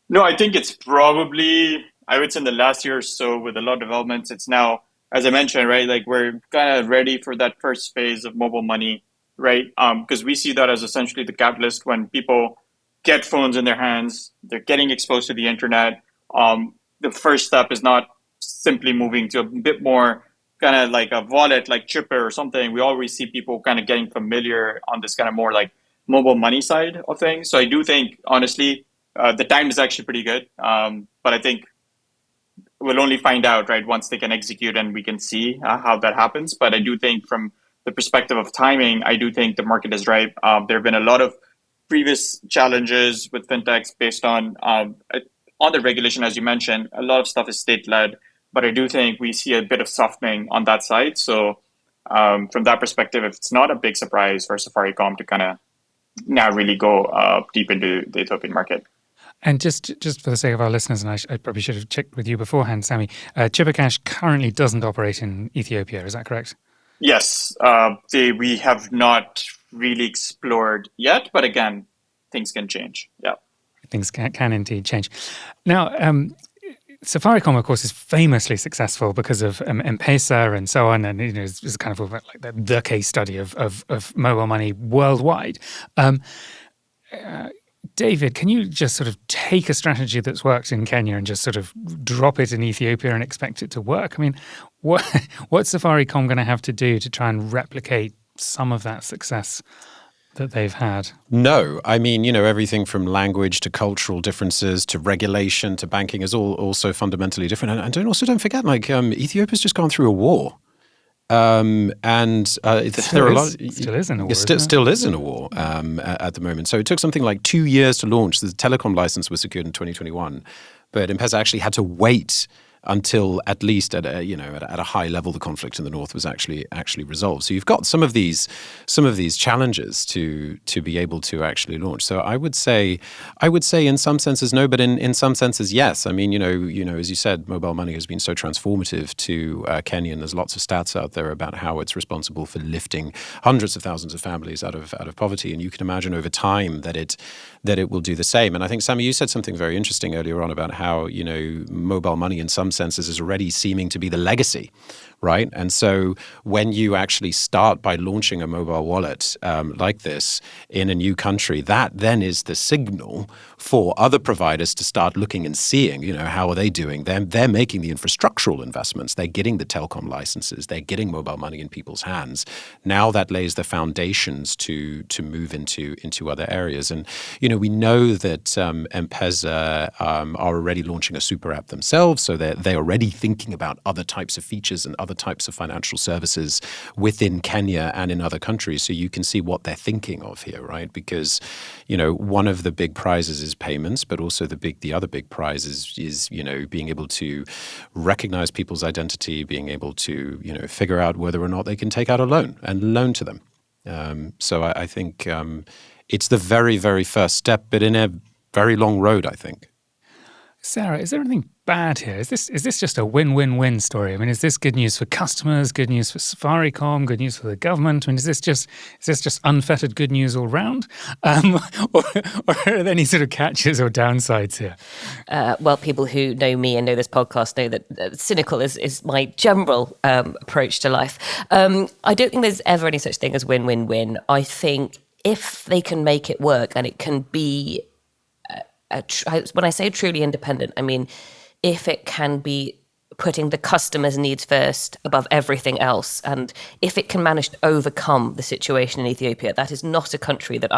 No, I think it's probably, I would say in the last year or so with a lot of developments, it's now, as I mentioned, right, like we're kind of ready for that first phase of mobile money, right? Because we see that as essentially the catalyst when people get phones in their hands, they're getting exposed to the internet. The first step is not simply moving to a bit more kind of like a wallet, like Chipper or something. We always see people kind of getting familiar on this kind of more like mobile money side of things. So I do think, honestly, the time is actually pretty good. But I think we'll only find out, right, once they can execute and we can see how that happens. But I do think from the perspective of timing, I do think the market is ripe. There have been a lot of previous challenges with fintechs based on the regulation, as you mentioned. A lot of stuff is state-led, but I do think we see a bit of softening on that side. So from that perspective, it's not a big surprise for Safaricom to kind of now really go deep into the Ethiopian market. And just for the sake of our listeners, and I probably should have checked with you beforehand, Samee, Chipper Cash currently doesn't operate in Ethiopia, is that correct? Yes, we have not really explored yet, but again, things can change. Yeah, things can indeed change. Now, Safaricom, of course, is famously successful because of M-Pesa and so on, and it's kind of like the case study of mobile money worldwide. David, can you just sort of take a strategy that's worked in Kenya and just sort of drop it in Ethiopia and expect it to work? I mean, what's Safaricom going to have to do to try and replicate some of that success that they've had? No. I mean, everything from language to cultural differences to regulation to banking is all also fundamentally different. And don't forget, Ethiopia's just gone through a war. There are a lot. Still is in a war. Still is in a war at the moment. So it took something like 2 years to launch. The telecom license was secured in 2021, but M-Pesa actually had to wait until at least at a high level the conflict in the north was actually resolved. So you've got some of these challenges to be able to actually launch. So I would say in some senses no, but in some senses yes. I mean, as you said, mobile money has been so transformative to Kenya, and there's lots of stats out there about how it's responsible for lifting hundreds of thousands of families out of poverty, and you can imagine over time that it will do the same. And I think, Samee, you said something very interesting earlier on about how mobile money in some senses is already seeming to be the legacy, right? And so when you actually start by launching a mobile wallet like this in a new country, that then is the signal for other providers to start looking and seeing, how are they doing? They're making the infrastructural investments. They're getting the telecom licenses. They're getting mobile money in people's hands. Now that lays the foundations to move into other areas. And, we know that M-Pesa are already launching a super app themselves. So they're already thinking about other types of features and other types of financial services within Kenya and in other countries. So you can see what they're thinking of here, right? Because, one of the big prizes is payments, but also the other big prize is being able to recognize people's identity, being able to, figure out whether or not they can take out a loan and loan to them. So I think it's the very, very first step, but in a very long road, I think. Sarah, is there anything bad here? Is this just a win-win-win story? I mean, is this good news for customers, good news for Safaricom, good news for the government? I mean, is this just unfettered good news all round? Or are there any sort of catches or downsides here? Well, people who know me and know this podcast know that cynical is my general approach to life. I don't think there's ever any such thing as win-win-win. I think if they can make it work and it can be when I say truly independent, I mean, if it can be putting the customer's needs first above everything else, and if it can manage to overcome the situation in Ethiopia, that is not a country that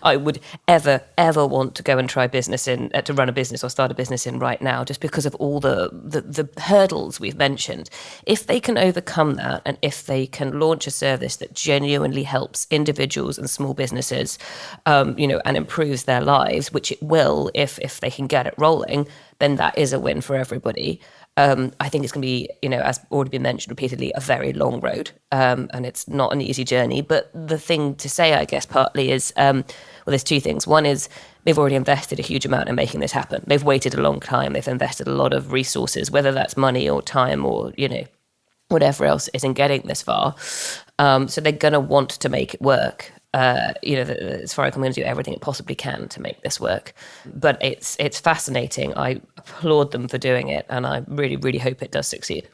I would ever want to go and try business in, to run a business or start a business in right now, just because of all the hurdles we've mentioned. If they can overcome that, and if they can launch a service that genuinely helps individuals and small businesses, and improves their lives, which it will if they can get it rolling, then that is a win for everybody. I think it's going to be, as already been mentioned repeatedly, a very long road, and it's not an easy journey. But the thing to say, I guess, partly is, there's two things. One is they've already invested a huge amount in making this happen. They've waited a long time. They've invested a lot of resources, whether that's money or time or, whatever else is in getting this far. So they're going to want to make it work. Safaricom going to do everything it possibly can to make this work. But it's fascinating. I applaud them for doing it, and I really, really hope it does succeed.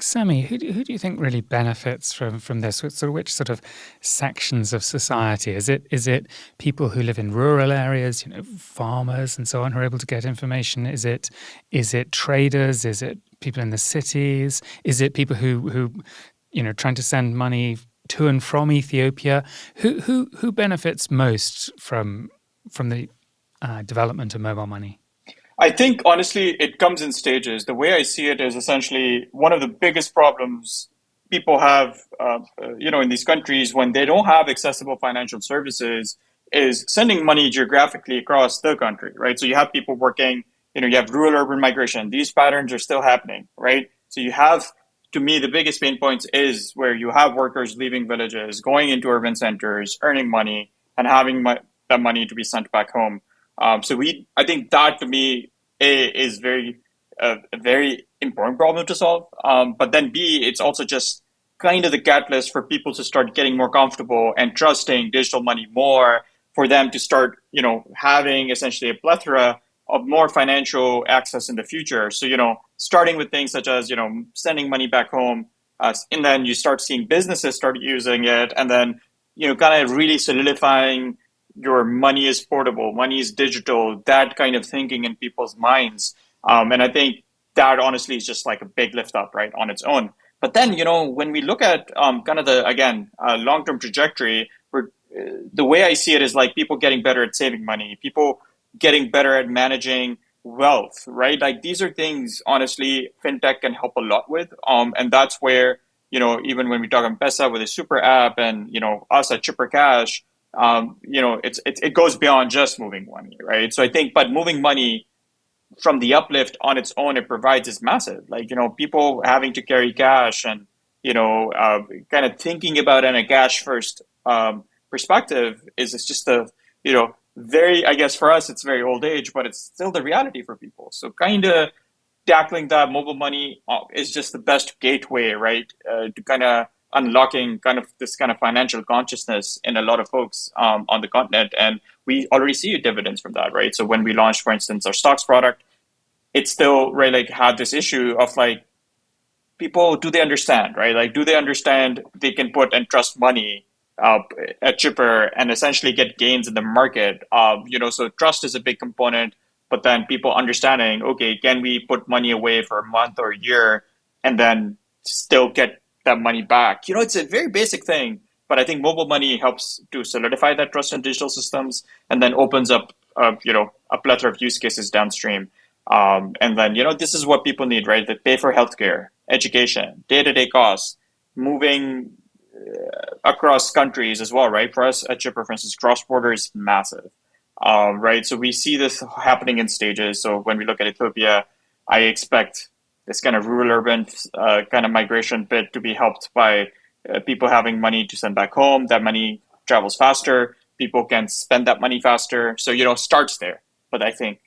Samee, who do you think really benefits from this? Which sort of sections of society? Is it people who live in rural areas, farmers and so on, who are able to get information? Is it traders? Is it people in the cities? Is it people who trying to send money to and from Ethiopia? Who benefits most from the development of mobile money? I think, honestly, it comes in stages. The way I see it is essentially one of the biggest problems people have, in these countries when they don't have accessible financial services is sending money geographically across the country, right? So you have people working, you have rural-urban migration. These patterns are still happening, right? So you have, to me, the biggest pain points is where you have workers leaving villages, going into urban centers, earning money, and having that money to be sent back home. I think that, to me, is a very important problem to solve. But then B, it's also just kind of the catalyst for people to start getting more comfortable and trusting digital money more, for them to start, having essentially a plethora of more financial access in the future. So, starting with things such as, sending money back home, and then you start seeing businesses start using it, and then, kind of really solidifying your money is portable, money is digital, that kind of thinking in people's minds. And I think that honestly is just like a big lift up, right, on its own. But then, when we look at kind of the, again, long-term trajectory, the way I see it is like people getting better at saving money, people getting better at managing wealth, right? Like these are things, honestly, fintech can help a lot with. And that's where, even when we talk M-Pesa with a super app and, us at Chipper Cash, it goes beyond just moving money, right? So I think, but moving money from the uplift on its own it provides is massive. Like, people having to carry cash and, kind of thinking about it in a cash first perspective is just very, I guess for us, it's very old age, but it's still the reality for people. So kind of tackling that mobile money is just the best gateway, right? To kind of unlocking kind of this kind of financial consciousness in a lot of folks on the continent. And we already see dividends from that, right? So when we launched, for instance, our stocks product, it still right like had this issue of like, people, do they understand, right? Like, do they understand they can put and trust money at Chipper and essentially get gains in the market? So trust is a big component, but then people understanding, okay, can we put money away for a month or a year and then still get that money back? It's a very basic thing, but I think mobile money helps to solidify that trust in digital systems and then opens up, a plethora of use cases downstream. And then, this is what people need, right? They pay for healthcare, education, day-to-day costs, moving across countries as well, right? For us at Chipper, for instance, cross-border is massive, right? So we see this happening in stages. So when we look at Ethiopia, I expect this kind of rural-urban kind of migration bit to be helped by people having money to send back home. That money travels faster. People can spend that money faster. So, starts there. But I think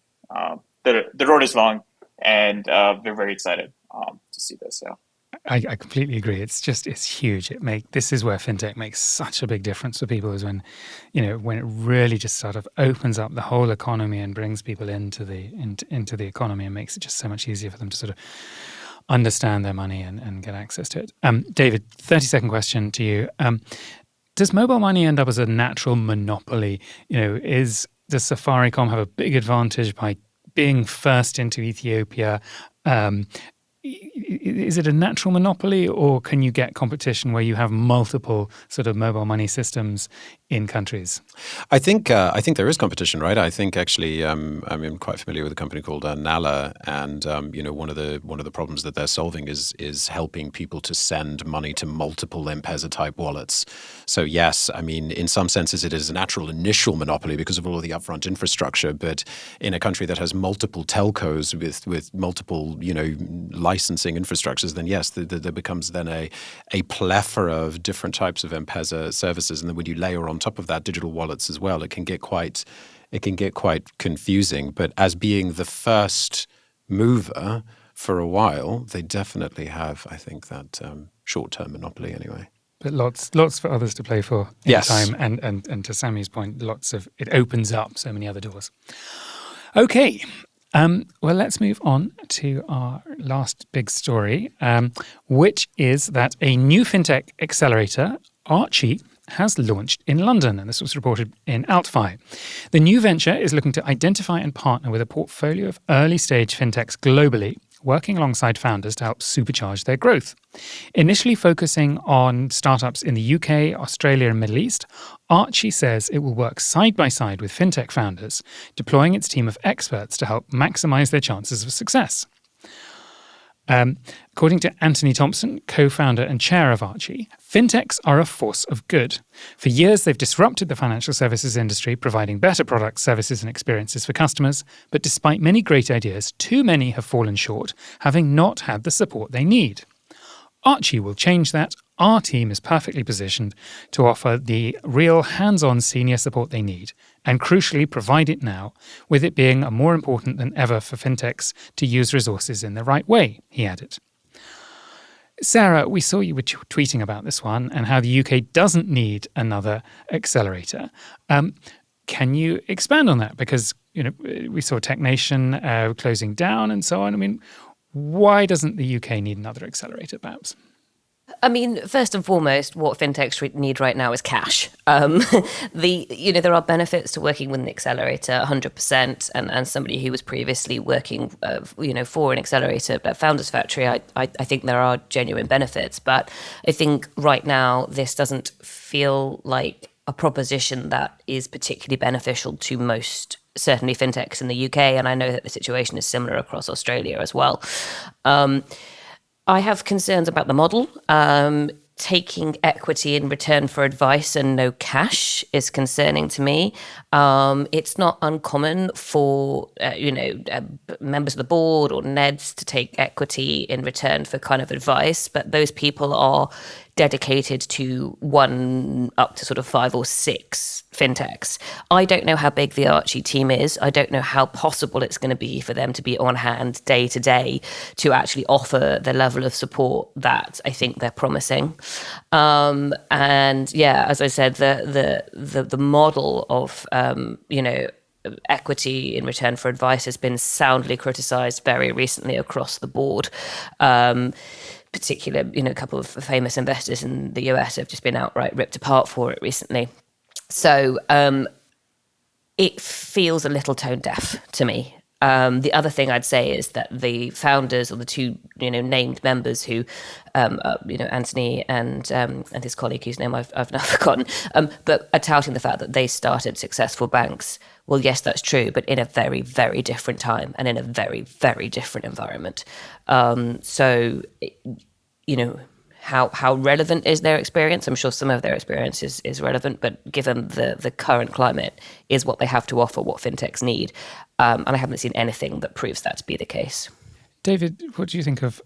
the road is long, and we're very excited to see this. Yeah. I completely agree. It's huge. This is where fintech makes such a big difference for people, is when it really just sort of opens up the whole economy and brings people into the economy and makes it just so much easier for them to sort of understand their money and get access to it. David, 30-second question to you. Does mobile money end up as a natural monopoly? Does Safaricom have a big advantage by being first into Ethiopia? Is it a natural monopoly, or can you get competition where you have multiple sort of mobile money systems in countries? I think there is competition, right? I think actually, I'm quite familiar with a company called Nala, and one of the problems that they're solving is helping people to send money to multiple M-Pesa type wallets. So yes, I mean, in some senses, it is a natural initial monopoly because of all of the upfront infrastructure. But in a country that has multiple telcos with multiple licensing infrastructures, then yes, there becomes then a plethora of different types of M-Pesa services, and then when you layer on top of that digital wallets as well, it can get quite confusing. But as being the first mover for a while, they definitely have, I think, that short-term monopoly anyway. But lots for others to play for in time, and to Samee's point, it opens up so many other doors. Okay. Well, let's move on to our last big story, which is that a new fintech accelerator, Archie, has launched in London, and this was reported in AltFi. The new venture is looking to identify and partner with a portfolio of early-stage fintechs globally, working alongside founders to help supercharge their growth. Initially focusing on startups in the UK, Australia, and Middle East, Archie says it will work side by side with fintech founders, deploying its team of experts to help maximize their chances of success. According to Anthony Thompson, co-founder and chair of Archie, fintechs are a force of good. For years, they've disrupted the financial services industry, providing better products, services, and experiences for customers. But despite many great ideas, too many have fallen short, having not had the support they need. Archie will change that. Our team is perfectly positioned to offer the real hands-on senior support they need, and crucially provide it now, with it being more important than ever for fintechs to use resources in the right way, he added. Sarah, we saw you were tweeting about this one and how the UK doesn't need another accelerator. Can you expand on that? Because we saw TechNation closing down and so on. I mean, why doesn't the UK need another accelerator, perhaps? I mean, first and foremost, what fintechs need right now is cash. There are benefits to working with an accelerator, 100%. And somebody who was previously working, for an accelerator at Founders Factory, I think there are genuine benefits. But I think right now this doesn't feel like a proposition that is particularly beneficial to most, certainly fintechs in the UK. And I know that the situation is similar across Australia as well. I have concerns about the model. taking equity in return for advice and no cash is concerning to me. It's not uncommon for members of the board or NEDs to take equity in return for kind of advice, but those people are dedicated to one up to sort of 5 or 6 fintechs. I don't know how big the Archie team is. I don't know how possible it's going to be for them to be on hand day to day to actually offer the level of support that I think they're promising. And yeah, as I said, the model of equity in return for advice has been soundly criticised very recently across the board. Particular, a couple of famous investors in the US have just been outright ripped apart for it recently. So it feels a little tone deaf to me. The other thing I'd say is that the founders, or the 2 named members who, Anthony and his colleague, whose name I've now forgotten, but are touting the fact that they started successful banks. Well, yes, that's true, but in a very, very different time and in a very, very different environment. How relevant is their experience? I'm sure some of their experience is relevant, but given the current climate, is what they have to offer what fintechs need? And I haven't seen anything that proves that to be the case. David, what do you think of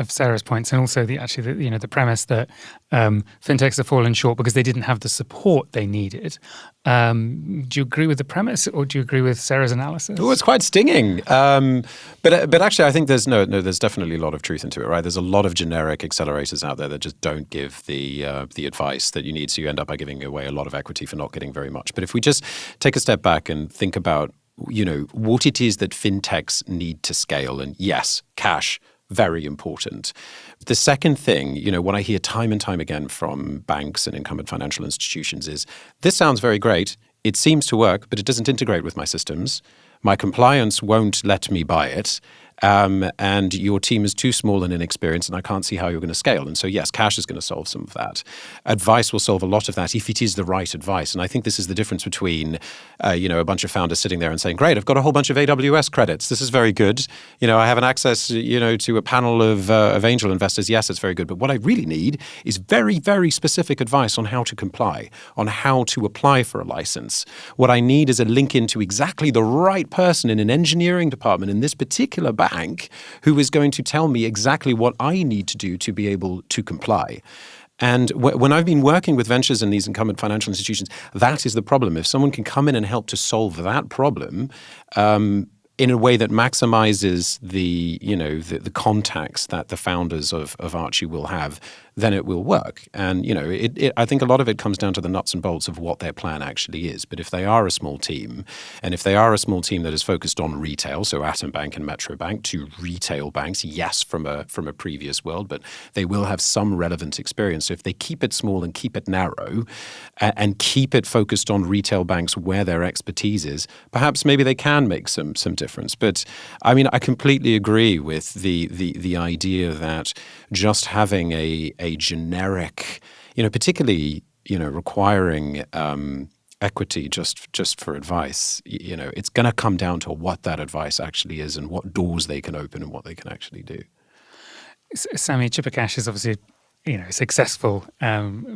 Sarah's points, and also the premise that fintechs have fallen short because they didn't have the support they needed? Do you agree with the premise, or do you agree with Sarah's analysis? Oh, it's quite stinging. But actually, I think there's definitely a lot of truth into it, right? There's a lot of generic accelerators out there that just don't give the advice that you need, so you end up by giving away a lot of equity for not getting very much. But if we just take a step back and think about what it is that fintechs need to scale. And yes, cash, very important. The second thing, what I hear time and time again from banks and incumbent financial institutions is, this sounds very great. It seems to work, but it doesn't integrate with my systems. My compliance won't let me buy it. And your team is too small and inexperienced, and I can't see how you're going to scale. And so, yes, cash is going to solve some of that. Advice will solve a lot of that if it is the right advice. And I think this is the difference between, a bunch of founders sitting there and saying, great, I've got a whole bunch of AWS credits. This is very good. I have an access, to a panel of angel investors. Yes, it's very good. But what I really need is very, very specific advice on how to comply, on how to apply for a license. What I need is a link into exactly the right person in an engineering department in this particular bank who is going to tell me exactly what I need to do to be able to comply. And when I've been working with ventures and these incumbent financial institutions, that is the problem. If someone can come in and help to solve that problem in a way that maximizes the contacts that the founders of Archie will have, then it will work. And, I think a lot of it comes down to the nuts and bolts of what their plan actually is. But if they are a small team, and if they are a small team that is focused on retail, so Atom Bank and Metro Bank, 2 retail banks, yes, from a previous world, but they will have some relevant experience. So if they keep it small and keep it narrow and keep it focused on retail banks where their expertise is, perhaps maybe they can make some difference. But I completely agree with the idea that just having a generic, particularly, requiring equity just for advice, it's going to come down to what that advice actually is and what doors they can open and what they can actually do. Samee, Chipper Cash is obviously a successful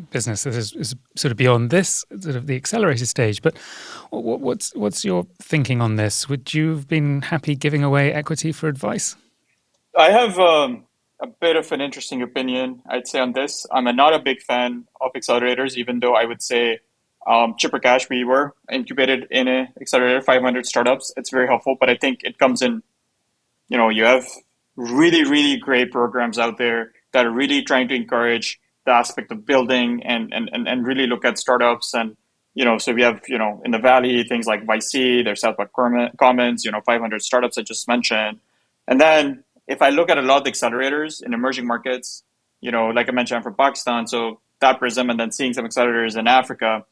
business that is sort of beyond this sort of the accelerated stage. But what's your thinking on this? Would you have been happy giving away equity for advice? I have a bit of an interesting opinion, I'd say, on this. I'm not a big fan of accelerators, even though I would say Chipper Cash, we were incubated in an accelerator, 500 startups. It's very helpful, but I think it comes in, you have really, really great programs out there that are really trying to encourage the aspect of building and really look at startups. And, so we have, in the Valley, things like YC, there's Southwest Commons, 500 startups I just mentioned. And then if I look at a lot of the accelerators in emerging markets, like I mentioned, I'm from Pakistan, so that prism, and then seeing some accelerators in Africa,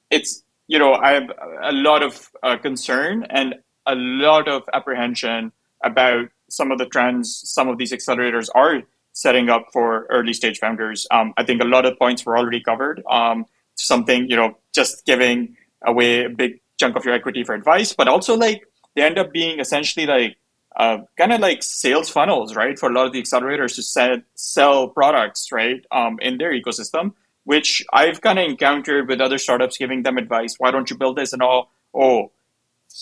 it's, I have a lot of concern and a lot of apprehension about some of the trends some of these accelerators are setting up for early stage founders. I think a lot of points were already covered. Something, just giving away a big chunk of your equity for advice, but also they end up being essentially kind of like sales funnels, right? For a lot of the accelerators to sell products, right? In their ecosystem, which I've kind of encountered with other startups giving them advice. Why don't you build this and all? Oh,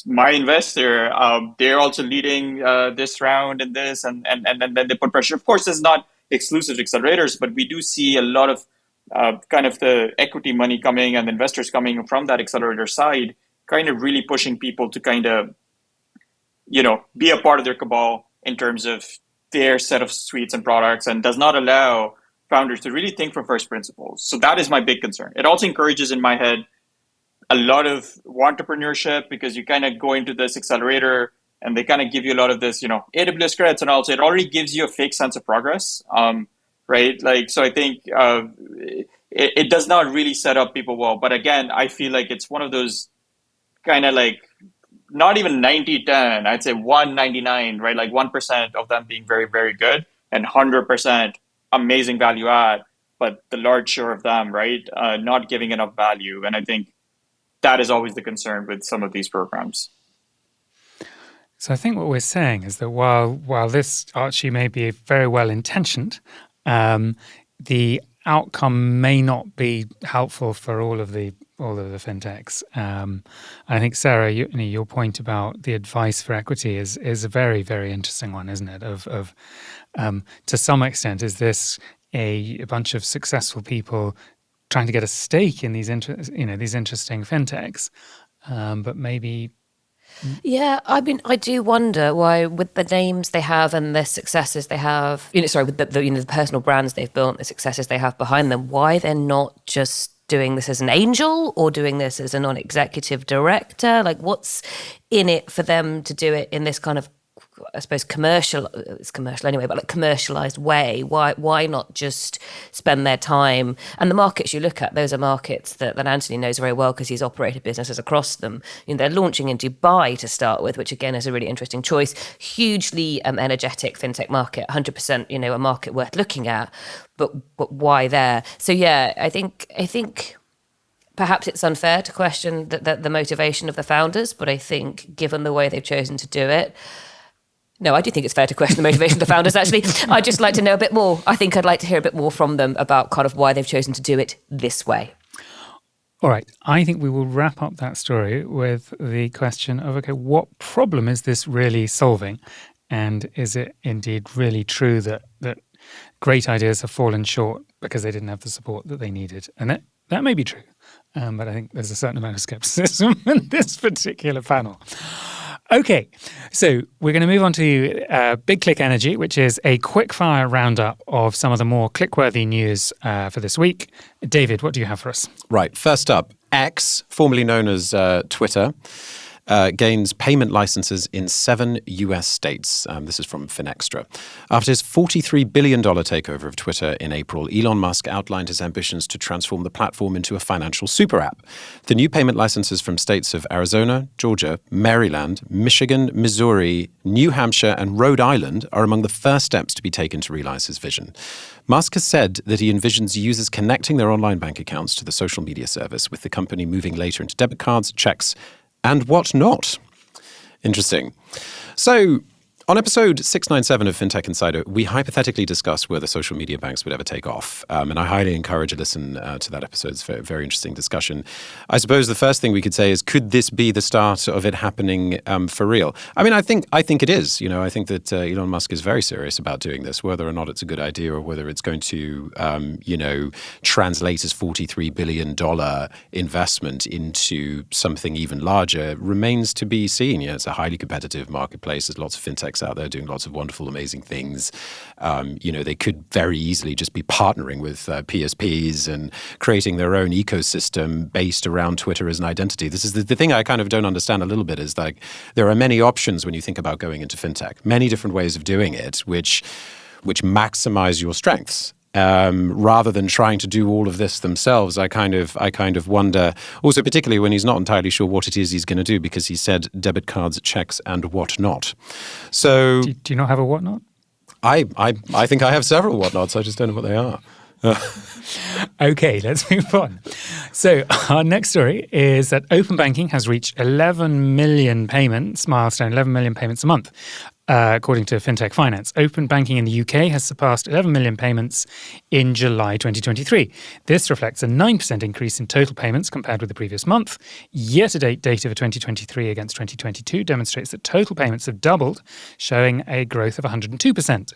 my investor, they're also leading this round and this, and then they put pressure. Of course, it's not exclusive to accelerators, but we do see a lot of kind of the equity money coming and investors coming from that accelerator side, kind of really pushing people to kind of, be a part of their cabal in terms of their set of suites and products, and does not allow founders to really think from first principles. So that is my big concern. It also encourages in my head a lot of entrepreneurship, because you kind of go into this accelerator and they kind of give you a lot of this, AWS credits and all. So it already gives you a fake sense of progress, right? Like, so I think it does not really set up people well. But again, I feel like it's one of those kind of like, not even 90-10, I'd say 199, right? Like 1% of them being very, very good and 100% amazing value add, but the large share of them, right, not giving enough value. And I think that is always the concern with some of these programs. So I think what we're saying is that while this, Archie, may be very well intentioned, the outcome may not be helpful for all of the fintechs. I think, Sarah, your point about the advice for equity is a very, very interesting one, isn't it? Of to some extent, is this a bunch of successful people trying to get a stake in these interesting fintechs, but maybe. Yeah, I mean, I do wonder why, with the names they have and the successes they have, with the personal brands they've built, the successes they have behind them, why they're not just doing this as an angel or doing this as a non-executive director. Like, what's in it for them to do it in this kind of, I suppose, it's commercial anyway, but like commercialized way? Why not just spend their time? And the markets you look at, those are markets that Anthony knows very well because he's operated businesses across them. They're launching in Dubai to start with, which again is a really interesting choice. Hugely energetic fintech market, 100%, a market worth looking at. But why there? So yeah, I think perhaps it's unfair to question the motivation of the founders, but I think given the way they've chosen to do it, no, I do think it's fair to question the motivation of the founders, actually. I'd just like to know a bit more. I think I'd like to hear a bit more from them about kind of why they've chosen to do it this way. All right. I think we will wrap up that story with the question of, okay, what problem is this really solving? And is it indeed really true that great ideas have fallen short because they didn't have the support that they needed? And that may be true. But I think there's a certain amount of skepticism in this particular panel. Okay, so we're going to move on to Big Click Energy, which is a quick-fire roundup of some of the more click-worthy news for this week. David, what do you have for us? Right, first up, X, formerly known as Twitter, gains payment licenses in 7 US states. This is from Finextra. After his $43 billion takeover of Twitter in April, Elon Musk outlined his ambitions to transform the platform into a financial super app. The new payment licenses from states of Arizona, Georgia, Maryland, Michigan, Missouri, New Hampshire, and Rhode Island are among the first steps to be taken to realize his vision. Musk has said that he envisions users connecting their online bank accounts to the social media service, with the company moving later into debit cards, checks, and whatnot. Interesting. So, on episode 697 of Fintech Insider, we hypothetically discussed whether social media banks would ever take off. And I highly encourage a listen to that episode. It's a very, very interesting discussion. I suppose the first thing we could say is, could this be the start of it happening for real? I mean, I think it is. I think that Elon Musk is very serious about doing this. Whether or not it's a good idea or whether it's going to, translate his $43 billion investment into something even larger remains to be seen. It's a highly competitive marketplace. There's lots of fintechs out there doing lots of wonderful, amazing things. They could very easily just be partnering with PSPs and creating their own ecosystem based around Twitter as an identity. This is the thing I kind of don't understand a little bit, is like there are many options when you think about going into fintech, many different ways of doing it, which maximize your strengths. Rather than trying to do all of this themselves, I kind of wonder, also particularly when he's not entirely sure what it is he's going to do, because he said debit cards, checks, and whatnot. So, do you not have a whatnot? I think I have several whatnots. I just don't know what they are. Okay, let's move on. So our next story is that open banking has reached 11 million payments, milestone 11 million payments a month. according to Fintech Finance. Open banking in the UK has surpassed 11 million payments in July 2023. This reflects a 9% increase in total payments compared with the previous month. Year-to-date data for 2023 against 2022 demonstrates that total payments have doubled, showing a growth of 102%.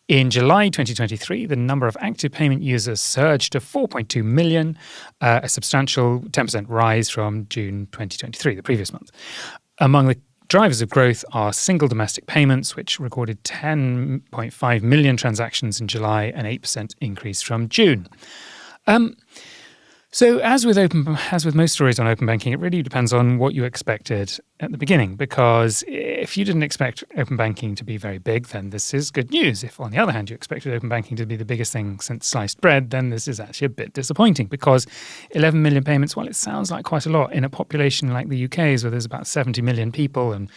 In July 2023, the number of active payment users surged to 4.2 million, a substantial 10% rise from June 2023, the previous month. Among the drivers of growth are single domestic payments, which recorded 10.5 million transactions in July, an 8% increase from June. So as with most stories on open banking, it really depends on what you expected at the beginning, because if you didn't expect open banking to be very big, then this is good news. If, on the other hand, you expected open banking to be the biggest thing since sliced bread, then this is actually a bit disappointing, because 11 million payments, while it sounds like quite a lot in a population like the UK's, where there's about 70 million people and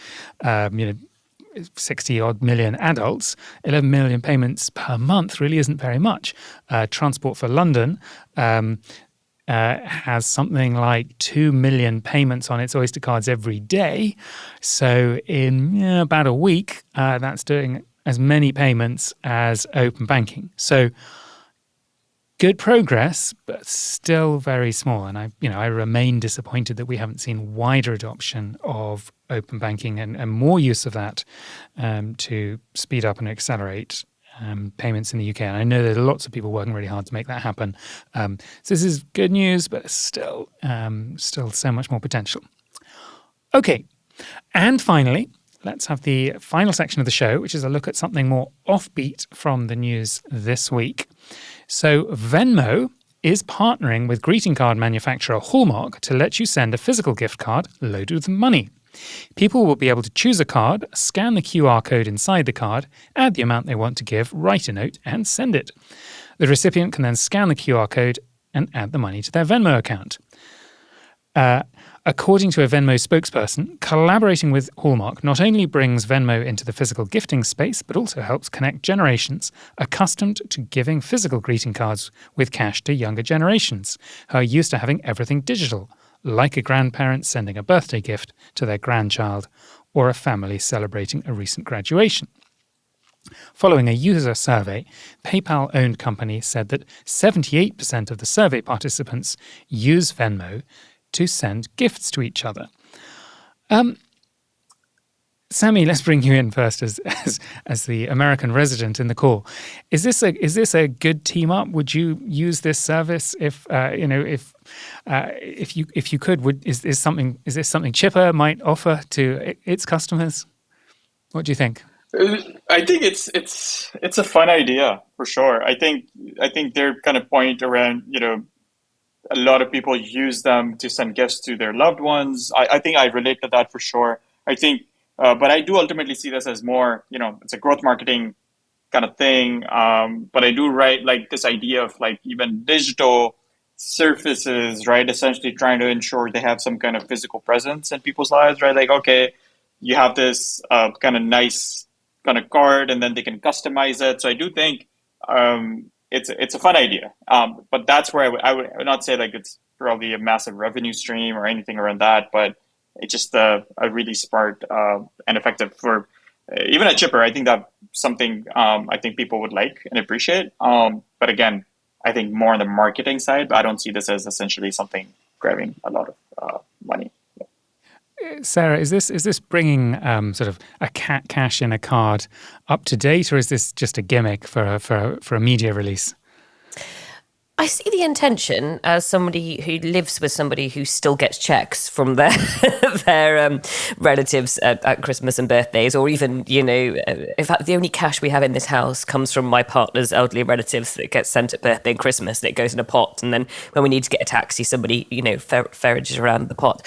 60-odd million adults, 11 million payments per month really isn't very much. Transport for London has something like 2 million payments on its Oyster cards every day. So in about a week, that's doing as many payments as open banking. So good progress, but still very small. And I remain disappointed that we haven't seen wider adoption of open banking and more use of that to speed up and accelerate payments in the UK. And I know there are lots of people working really hard to make that happen. So this is good news, but still so much more potential. Okay. And finally, let's have the final section of the show, which is a look at something more offbeat from the news this week. So Venmo is partnering with greeting card manufacturer Hallmark to let you send a physical gift card loaded with money. People will be able to choose a card, scan the QR code inside the card, add the amount they want to give, write a note, and send it. The recipient can then scan the QR code and add the money to their Venmo account. According to a Venmo spokesperson, collaborating with Hallmark not only brings Venmo into the physical gifting space, but also helps connect generations accustomed to giving physical greeting cards with cash to younger generations who are used to having everything digital, like a grandparent sending a birthday gift to their grandchild or a family celebrating a recent graduation. Following a user survey, PayPal-owned company said that 78% of the survey participants use Venmo to send gifts to each other. Samee, let's bring you in first as the American resident in the call. Is this a good team up? Would you use this service if you could? Is this something Chipper might offer to its customers? What do you think? I think it's a fun idea for sure. I think their kind of point around a lot of people use them to send gifts to their loved ones. I think I relate to that for sure. I think. But I do ultimately see this as more, it's a growth marketing kind of thing. But I do like this idea of like even digital surfaces, right? Essentially trying to ensure they have some kind of physical presence in people's lives, right? Like, okay, you have this kind of nice kind of card and then they can customize it. So I do think it's a fun idea. But that's where I would not say like it's probably a massive revenue stream or anything around that, but it's just a really smart and effective for even a Chipper. I think that's something I think people would like and appreciate. But again, I think more on the marketing side, but I don't see this as essentially something grabbing a lot of money. Sarah, is this bringing sort of a cash in a card up to date, or is this just a gimmick for a media release? I see the intention as somebody who lives with somebody who still gets checks from their relatives at Christmas and birthdays, or even, in fact, the only cash we have in this house comes from my partner's elderly relatives that gets sent at birthday and Christmas, and it goes in a pot. And then when we need to get a taxi, somebody, ferrages around the pot.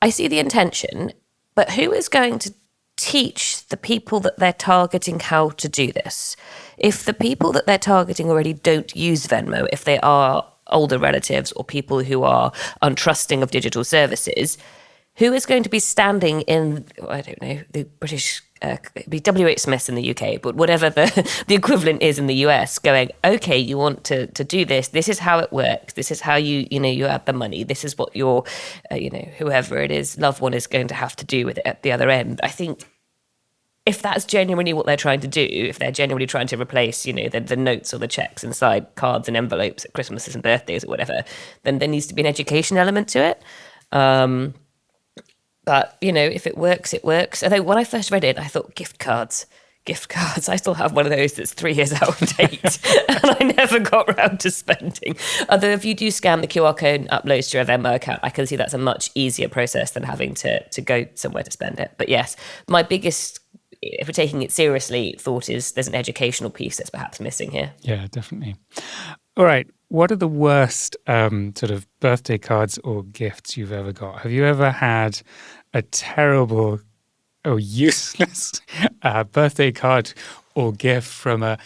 I see the intention, but who is going to teach the people that they're targeting how to do this? If the people that they're targeting already don't use Venmo, if they are older relatives or people who are untrusting of digital services, who is going to be standing in, I don't know, the British, it'd be WH Smiths in the UK, but whatever the equivalent is in the US, going, okay, you want to do this. This is how it works. This is how you add the money. This is what your, whoever it is, loved one is going to have to do with it at the other end. I think if that's genuinely what they're trying to do, if they're genuinely trying to replace, the notes or the checks inside cards and envelopes at Christmases and birthdays or whatever, then there needs to be an education element to it. But, if it works, it works. Although when I first read it, I thought gift cards. I still have one of those that's 3 years out of date and I never got around to spending. Although if you do scan the QR code and upload to your Venmo account, I can see that's a much easier process than having to go somewhere to spend it. But yes, my biggest, if we're taking it seriously, thought is there's an educational piece that's perhaps missing here. Yeah, definitely. All right. What are the worst sort of birthday cards or gifts you've ever got? Have you ever had a terrible or useless birthday card or gift from a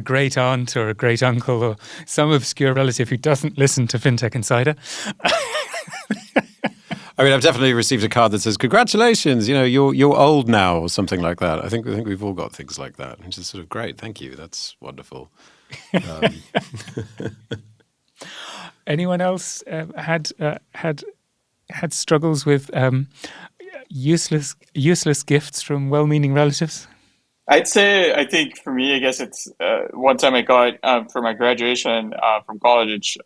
great aunt or a great uncle or some obscure relative who doesn't listen to Fintech Insider? I mean, I've definitely received a card that says, "Congratulations, you're old now," or something like that. I think we've all got things like that, which is sort of great. Thank you. That's wonderful. Anyone else had struggles with useless gifts from well-meaning relatives? I think for me, I guess it's one time I got for my graduation from college,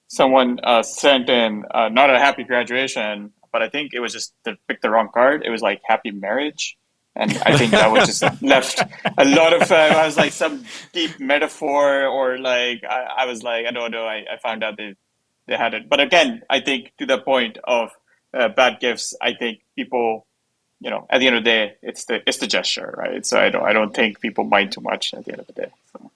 someone sent in not a happy graduation, but I think it was just they picked the wrong card. It was like happy marriage. And I think that was just left a lot of, I was like some deep metaphor or like, I was like, I don't know. I found out they had it. But again, I think to the point of bad gifts, I think people, at the end of the day, it's the gesture, right? So I don't think people mind too much at the end of the day. So.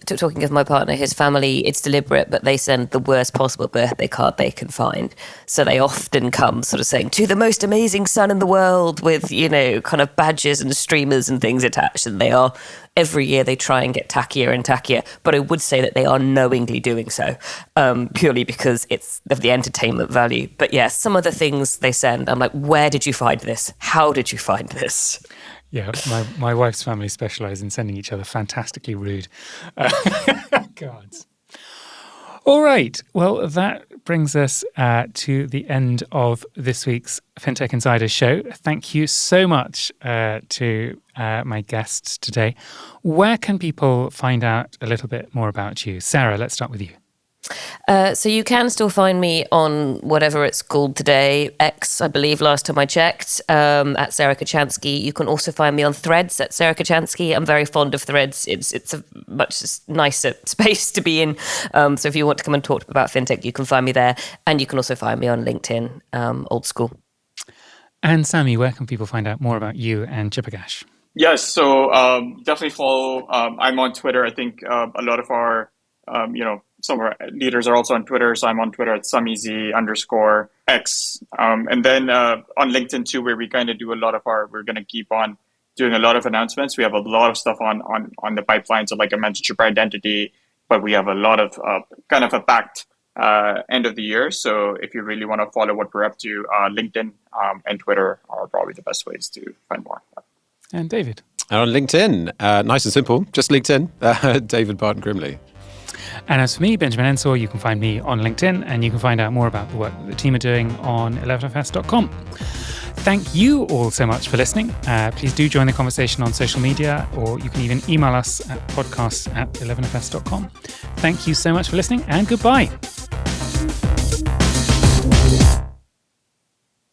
Talking of my partner, his family, it's deliberate, but they send the worst possible birthday card they can find. So they often come sort of saying, "To the most amazing son in the world," with, kind of badges and streamers and things attached. And every year they try and get tackier and tackier. But I would say that they are knowingly doing so, purely because it's of the entertainment value. But yeah, some of the things they send, I'm like, where did you find this? How did you find this? Yeah, my wife's family specialise in sending each other fantastically rude cards. All right. Well, that brings us to the end of this week's Fintech Insider show. Thank you so much to my guests today. Where can people find out a little bit more about you? Sarah, let's start with you. So you can still find me on whatever it's called today, X, I believe, last time I checked, at Sarah Kocianski. You can also find me on Threads at Sarah Kocianski. I'm very fond of Threads. It's a much nicer space to be in. So if you want to come and talk about fintech, you can find me there. And you can also find me on LinkedIn, old school. And Samee, where can people find out more about you and Chipagash? Yes, so definitely follow. I'm on Twitter. I think a lot of our, some of our leaders are also on Twitter. So I'm on Twitter at SameeZ_X. And then on LinkedIn too, where we kind of do we're going to keep on doing a lot of announcements. We have a lot of stuff on the pipeline. So like I mentioned, Chipper Identity, but we have a lot of kind of a packed end of the year. So if you really want to follow what we're up to, LinkedIn and Twitter are probably the best ways to find more. And David? And on LinkedIn, nice and simple, just LinkedIn, David Barton-Grimley. And as for me, Benjamin Ensor, you can find me on LinkedIn and you can find out more about the work that the team are doing on 11fs.com. Thank you all so much for listening. Please do join the conversation on social media, or you can even email us at podcasts@11fs.com. Thank you so much for listening and goodbye.